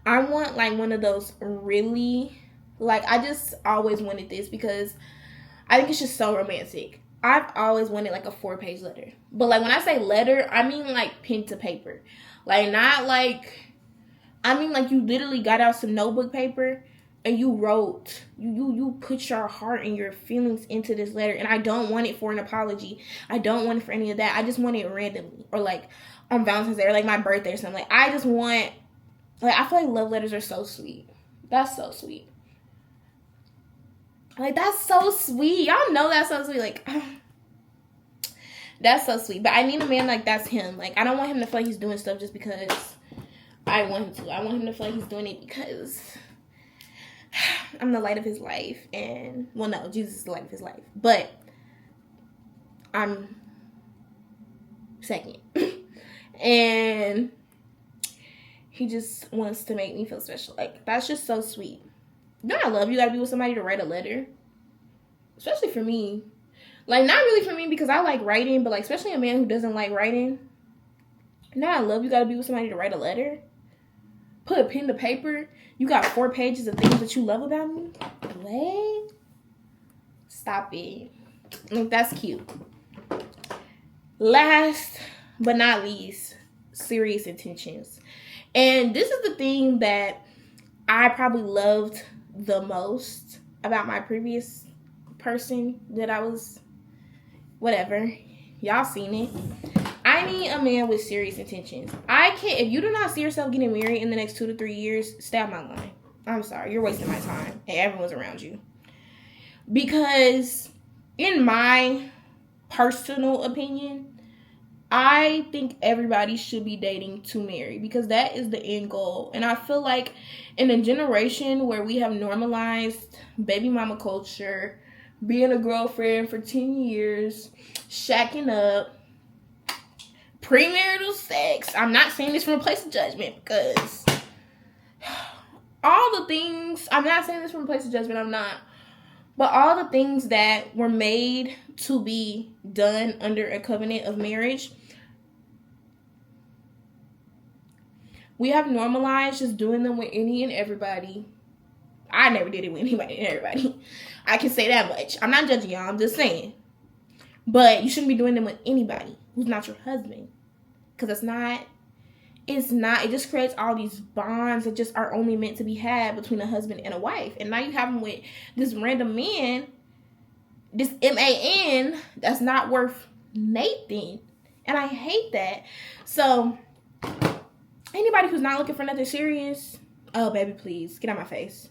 I want, like, one of those really... Like, I just always wanted this because I think it's just so romantic. I've always wanted, like, a 4-page letter. But, like, when I say letter, I mean, like, pen to paper. Like, not, like... I mean, like, you literally got out some notebook paper and you wrote... You put your heart and your feelings into this letter. And I don't want it for an apology. I don't want it for any of that. I just want it randomly. Or, like, on Valentine's Day or, like, my birthday or something. Like, I just want... Like, I feel like love letters are so sweet. That's so sweet. Like, that's so sweet. Y'all know that's so sweet. Like, that's so sweet. But I need a man like that's him. Like, I don't want him to feel like he's doing stuff just because I want him to. I want him to feel like he's doing it because I'm the light of his life. And, well, no, Jesus is the light of his life. But I'm second. And he just wants to make me feel special. Like, that's just so sweet. You know, I love you gotta be with somebody to write a letter. Especially for me. Like, not really for me because I like writing, but, like, especially a man who doesn't like writing. Now I love you gotta be with somebody to write a letter. Put a pen to paper. You got 4 pages of things that you love about me. What? Stop it. Like, that's cute. Last but not least, serious intentions. And this is the thing that I probably loved the most about my previous person that I was, whatever, y'all seen it. I need a man with serious intentions. If you do not see yourself getting married in the next 2 to 3 years, stay out my line. I'm sorry, you're wasting my time and everyone's around you. Because in my personal opinion, I think everybody should be dating to marry, because that is the end goal. And I feel like in a generation where we have normalized baby mama culture, being a girlfriend for 10 years, shacking up, premarital sex. I'm not saying this from a place of judgment, because all the things, I'm not saying this from a place of judgment, I'm not. But all the things that were made to be done under a covenant of marriage, we have normalized just doing them with any and everybody. I never did it with anybody and everybody. I can say that much. I'm not judging y'all. I'm just saying. But you shouldn't be doing them with anybody who's not your husband. Because it just creates all these bonds that just are only meant to be had between a husband and a wife. And now you have them with this random man, this man, that's not worth Nathan. And I hate that. So anybody who's not looking for nothing serious, oh, baby, please, get out my face.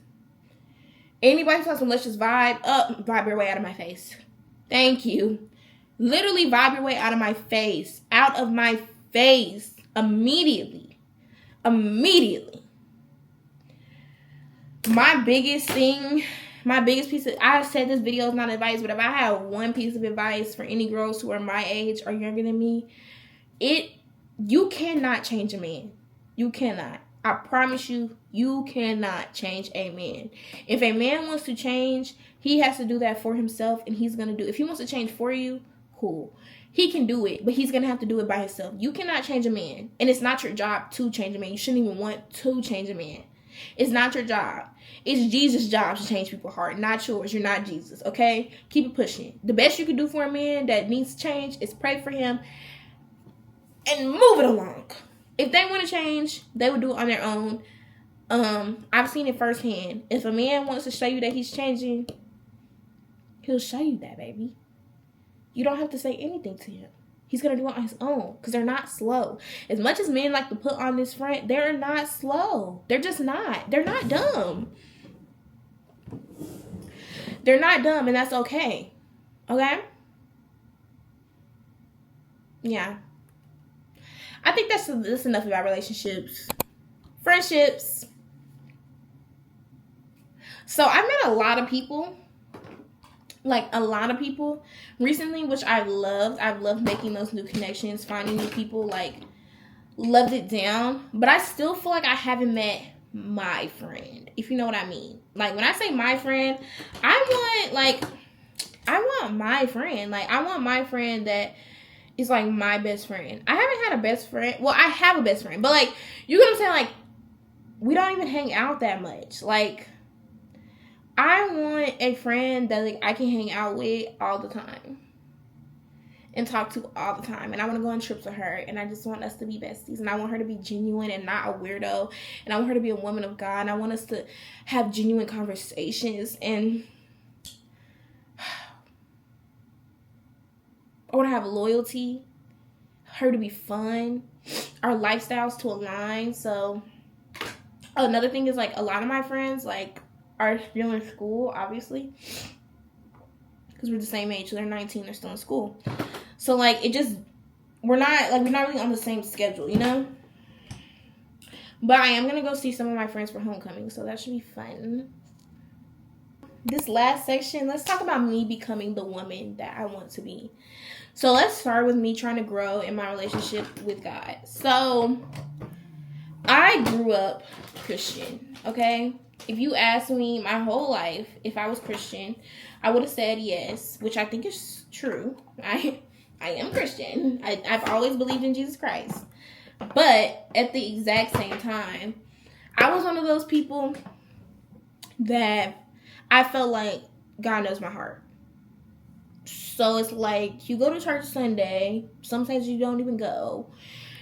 Anybody who's on some let's just vibe your way out of my face. Thank you. Literally vibe your way out of my face. Out of my face. Immediately. My biggest piece of, I said this video is not advice, but if I have one piece of advice for any girls who are my age or younger than me, you cannot change a man. You cannot. I promise you, you cannot change a man. If a man wants to change, he has to do that for himself, and he's going to do it. If he wants to change for you, cool. He can do it, but he's going to have to do it by himself. You cannot change a man, and it's not your job to change a man. You shouldn't even want to change a man. It's not your job. It's Jesus' job to change people's heart, not yours. You're not Jesus, okay? Keep it pushing. The best you can do for a man that needs to change is pray for him and move it along. If they want to change, they would do it on their own. I've seen it firsthand. If a man wants to show you that he's changing, he'll show you that, baby. You don't have to say anything to him. He's going to do it on his own, because they're not slow. As much as men like to put on this front, they're not slow. They're just not. They're not dumb. They're not dumb, and that's okay. Okay? Yeah. I think that's enough about relationships. Friendships. So I've met a lot of people recently, which I've loved. I've loved making those new connections, finding new people, loved it down. But I still feel like I haven't met my friend, if you know what I mean. Like, when I say my friend, I want my friend. Like, I want my friend that is, like, my best friend. I haven't had a best friend. Well, I have a best friend. But, like, you know what I'm saying? Like, we don't even hang out that much. Like, I want a friend that, like, I can hang out with all the time and talk to all the time. And I want to go on trips with her. And I just want us to be besties. And I want her to be genuine and not a weirdo. And I want her to be a woman of God. And I want us to have genuine conversations. And I want to have loyalty. Her to be fun. Our lifestyles to align. So another thing is, like, a lot of my friends, like, are still in school, obviously, because we're the same age. So they're 19, they're still in school. So, like, we're not really on the same schedule, you know? But I am going to go see some of my friends for homecoming, so that should be fun. This last section, let's talk about me becoming the woman that I want to be. So let's start with me trying to grow in my relationship with God. So I grew up Christian, okay? If you asked me my whole life if I was Christian, I would have said yes, which I think is true. I am Christian. I've always believed in Jesus Christ. But at the exact same time, I was one of those people that I felt like God knows my heart. So it's like, you go to church Sunday, sometimes you don't even go,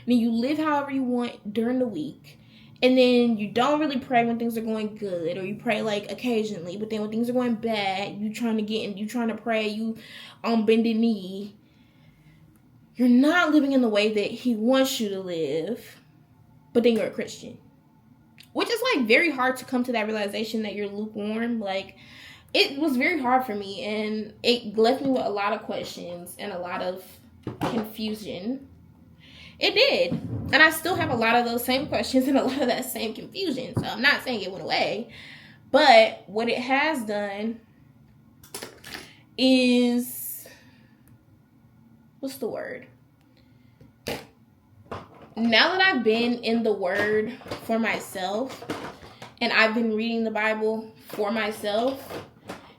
and you live however you want during the week. And then you don't really pray when things are going good, or you pray, like, occasionally. But then when things are going bad, you trying to pray, you on bended knee. You're not living in the way that he wants you to live, but then you're a Christian. Which is, like, very hard to come to that realization that you're lukewarm. Like, it was very hard for me, and it left me with a lot of questions and a lot of confusion. It did. And I still have a lot of those same questions and a lot of that same confusion. So I'm not saying it went away. But what it has done is, what's the word? Now that I've been in the Word for myself, and I've been reading the Bible for myself,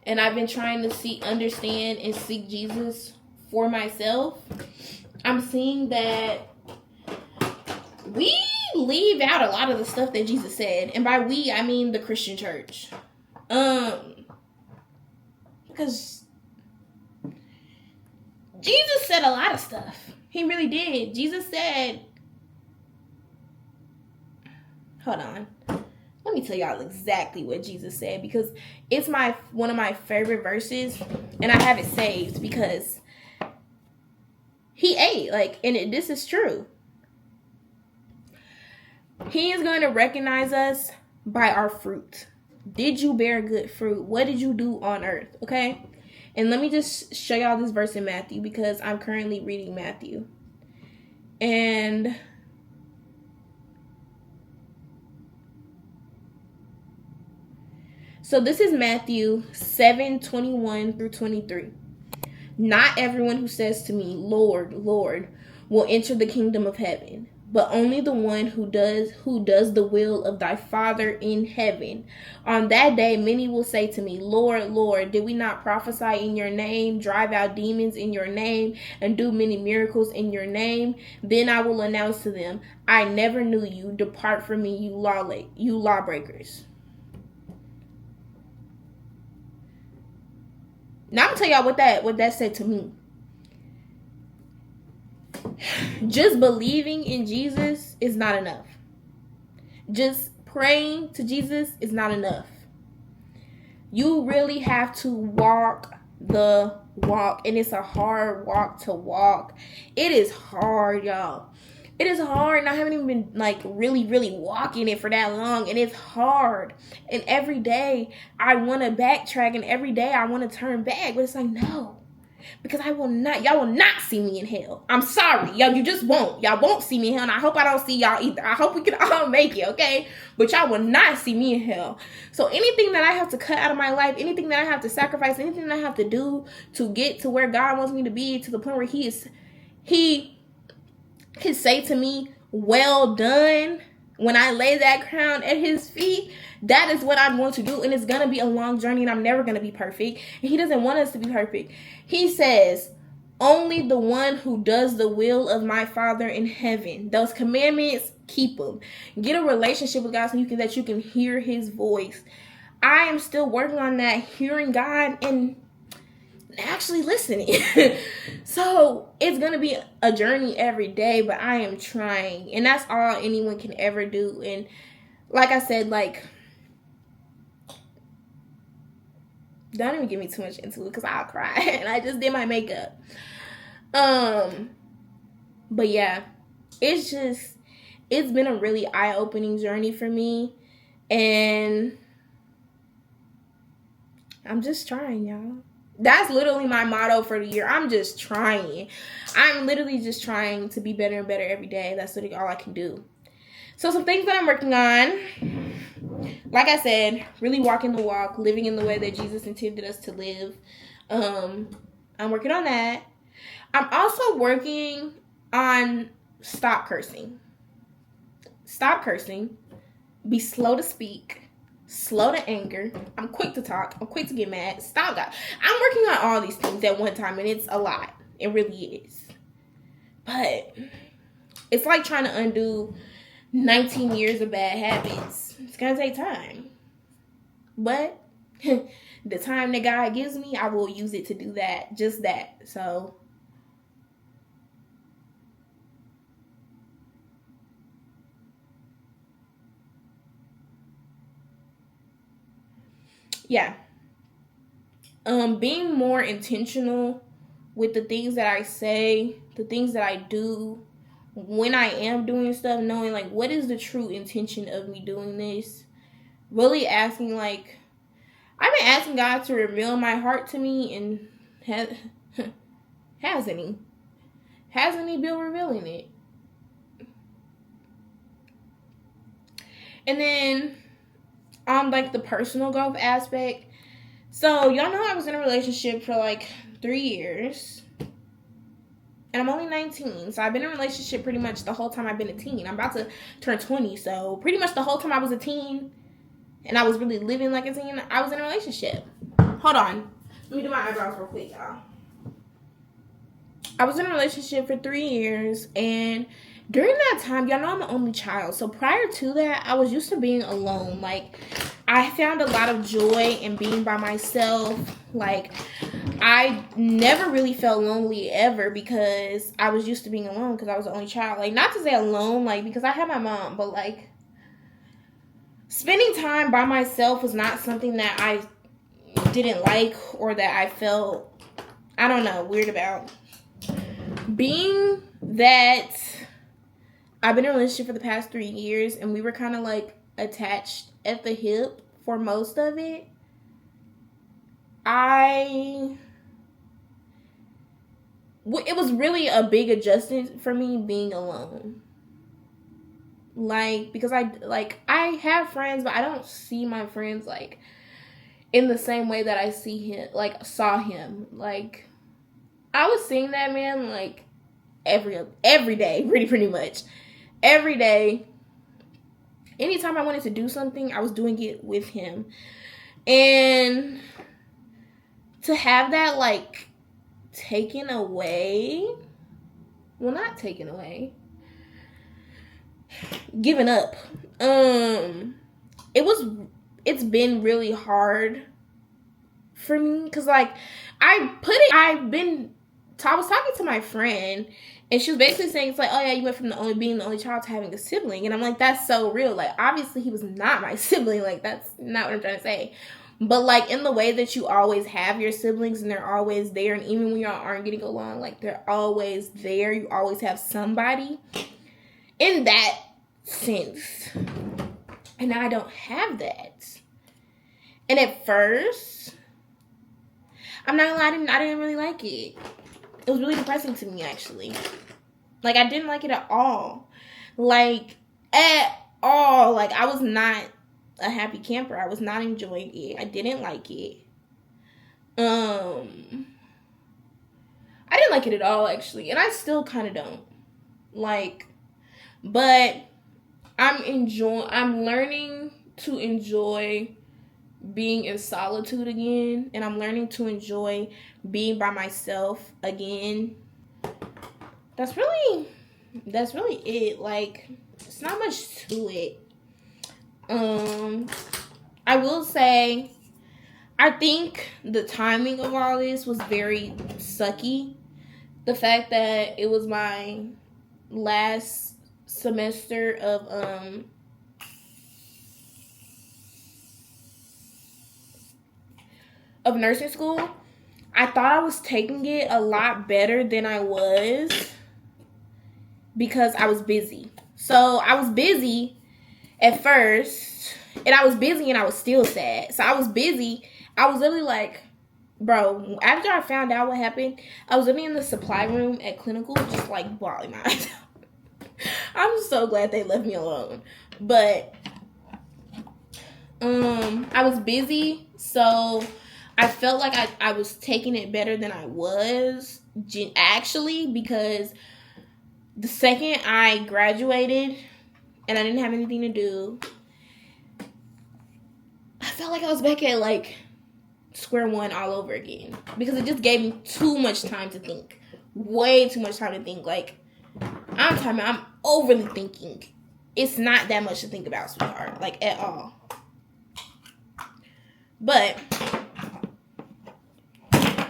and I've been trying to understand and seek Jesus for myself, I'm seeing that we leave out a lot of the stuff that Jesus said. And by we, I mean the Christian church. Because Jesus said a lot of stuff. He really did. Jesus said, hold on. Let me tell y'all exactly what Jesus said, because it's one of my favorite verses, and I have it saved because he ate, and this is true. He is going to recognize us by our fruit. Did you bear good fruit? What did you do on earth? Okay? And let me just show y'all this verse in Matthew, because I'm currently reading Matthew. And so this is Matthew 7:21 through 23. Not everyone who says to me, Lord, Lord, will enter the kingdom of heaven, but only the one who does the will of thy Father in heaven. On that day, many will say to me, Lord, Lord, did we not prophesy in your name, drive out demons in your name, and do many miracles in your name? Then I will announce to them, I never knew you. Depart from me, you lawbreakers. Now I'm going to tell y'all what that said to me. Just believing in Jesus is not enough. Just praying to Jesus is not enough. You really have to walk the walk, and it's a hard walk to walk. It is hard, y'all. It is hard, and I haven't even been really walking it for that long, and it's hard. And every day I want to backtrack, and every day I want to turn back, but it's like, no. Because y'all will not see me in hell. I'm sorry. Y'all, you just won't. Y'all won't see me in hell, and I hope I don't see y'all either. I hope we can all make it, okay? But y'all will not see me in hell. So anything that I have to cut out of my life, anything that I have to sacrifice, anything that I have to do to get to where God wants me to be, to the point where he can say to me, well done, when I lay that crown at his feet, that is what I'm going to do. And it's going to be a long journey, and I'm never going to be perfect. And he doesn't want us to be perfect. He says, only the one who does the will of my Father in heaven. Those commandments, keep them. Get a relationship with God so that you can hear his voice. I am still working on that, hearing God and actually listening. So it's going to be a journey every day, but I am trying. And that's all anyone can ever do. And like I said, don't even get me too much into it, because I'll cry. And I just did my makeup. But yeah, it's been a really eye-opening journey for me. And I'm just trying, y'all. That's literally my motto for the year. I'm just trying. I'm literally just trying to be better and better every day. That's literally all I can do. So some things that I'm working on, like I said, really walking the walk, living in the way that Jesus intended us to live. I'm working on that. I'm also working on stop cursing. Stop cursing. Be slow to speak. Slow to anger. I'm quick to talk. I'm quick to get mad. Stop that. I'm working on all these things at one time, and it's a lot. It really is. But it's like trying to undo 19 years of bad habits. It's going to take time. But the time that God gives me, I will use it to do that. Just that. So yeah. Being more intentional with the things that I say, the things that I do, when I am doing stuff, knowing what is the true intention of me doing this. Really asking I've been asking God to reveal my heart to me, and hasn't he been revealing it? And then on like the personal growth aspect, so y'all know I was in a relationship for like 3 years. And I'm only 19, so I've been in a relationship pretty much the whole time I've been a teen. I'm about to turn 20, so pretty much the whole time I was a teen and I was really living like a teen, I was in a relationship. Hold on. Let me do my eyebrows real quick, y'all. I was in a relationship for 3 years, and during that time, y'all know I'm an only child. So prior to that, I was used to being alone. Like, I found a lot of joy in being by myself. Like, I never really felt lonely ever because I was used to being alone because I was the only child. Like, not to say alone, like, because I had my mom, but, like, spending time by myself was not something that I didn't like or that I felt, I don't know, weird about. Being that I've been in a relationship for the past 3 years and we were kind of like attached at the hip for most of it, it was really a big adjustment for me being alone. Like, because I have friends, but I don't see my friends like in the same way that I saw him. Like, I was seeing that man like every day, pretty much. Every day. Anytime I wanted to do something, I was doing it with him. And to have that like taken away, well, not taken away, given up. It's been really hard for me because like I was talking to my friend and she was basically saying, it's like, oh yeah, you went from being the only child to having a sibling. And I'm like, that's so real. Like, obviously he was not my sibling. Like, that's not what I'm trying to say. But like, in the way that you always have your siblings and they're always there, and even when y'all aren't getting along, like, they're always there. You always have somebody in that sense. And I don't have that. And at first, I'm not gonna lie, I didn't really like it. It was really depressing to me, actually. Like, I didn't like it at all. Like, at all. Like, I was not a happy camper. I was not enjoying it. I didn't like it. I didn't like it at all, actually. And I still kind of don't. Like, but I'm learning to enjoy being in solitude again, and I'm learning to enjoy being by myself again. That's really it. Like, it's not much to it. I will say, I think the timing of all this was very sucky. The fact that it was my last semester of nursing school, I thought I was taking it a lot better than I was because I was busy. So I was busy at first, and I was busy and I was still sad. So I was busy. I was literally like, bro, after I found out what happened, I was living in the supply room at clinical, just like bawling my eyes out. I'm so glad they left me alone. But I was busy, so I felt like I was taking it better than I was, actually, because the second I graduated and I didn't have anything to do, I felt like I was back at, like, square one all over again. Because it just gave me too much time to think. Way too much time to think. Like, I'm overly thinking. It's not that much to think about, sweetheart. Like, at all. But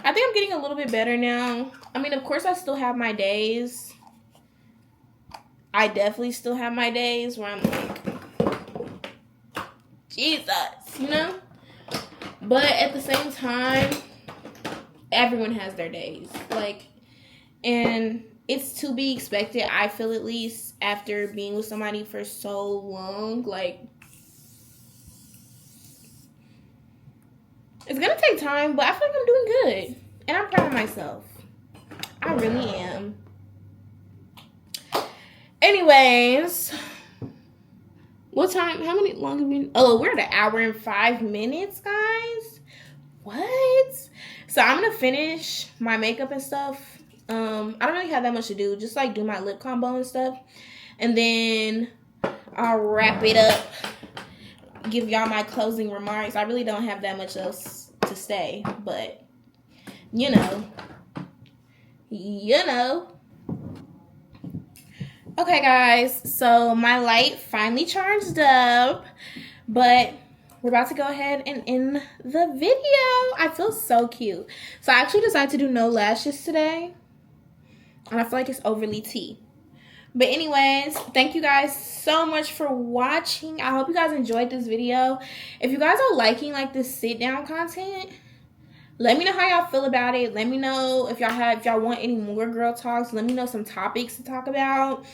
I think I'm getting a little bit better now. I mean, of course, I still have my days. I definitely still have my days where I'm like, Jesus, you know? But at the same time, everyone has their days. Like, and it's to be expected, I feel, at least, after being with somebody for so long. Like, it's gonna take time, but I feel like I'm doing good. And I'm proud of myself. I really am. Anyways, What time? How many long have we? Oh, we're at 1 hour and 5 minutes, guys. What? So I'm gonna finish my makeup and stuff. I don't really have that much to do. Just like do my lip combo and stuff, and then I'll wrap it up. Give y'all my closing remarks. I really don't have that much else to say, but you know. Okay, guys, so my light finally charged up, but we're about to go ahead and end the video. I feel so cute. So I actually decided to do no lashes today, and I feel like it's overly tea. But anyways, thank you guys so much for watching. I hope you guys enjoyed this video. If you guys are liking like this sit down content, let me know how y'all feel about it. Let me know if y'all want any more girl talks. Let me know some topics to talk about.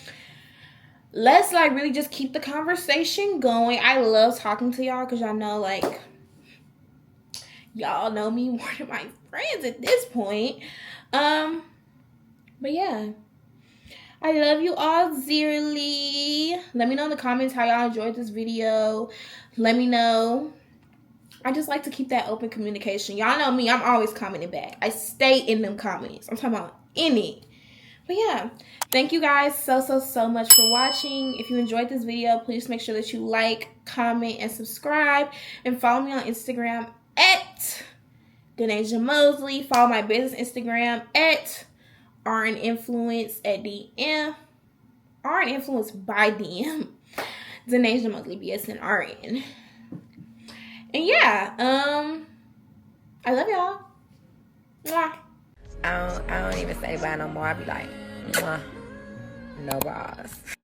Let's like really just keep the conversation going. I love talking to y'all because y'all know like y'all know me more than my friends at this point. But yeah. I love you all dearly. Let me know in the comments how y'all enjoyed this video. Let me know. I just like to keep that open communication. Y'all know me. I'm always commenting back. I stay in them comments. I'm talking about in it. But yeah. Thank you guys so much for watching. If you enjoyed this video, please make sure that you like, comment, and subscribe. And follow me on Instagram at Denasia Mosley. Follow my business Instagram at RN Influence at DM. RN Influence by DM. Denasia Mosley BSN RN. And yeah, I love y'all. Mwah. I don't even say bye no more. I be like, mwah. No bras.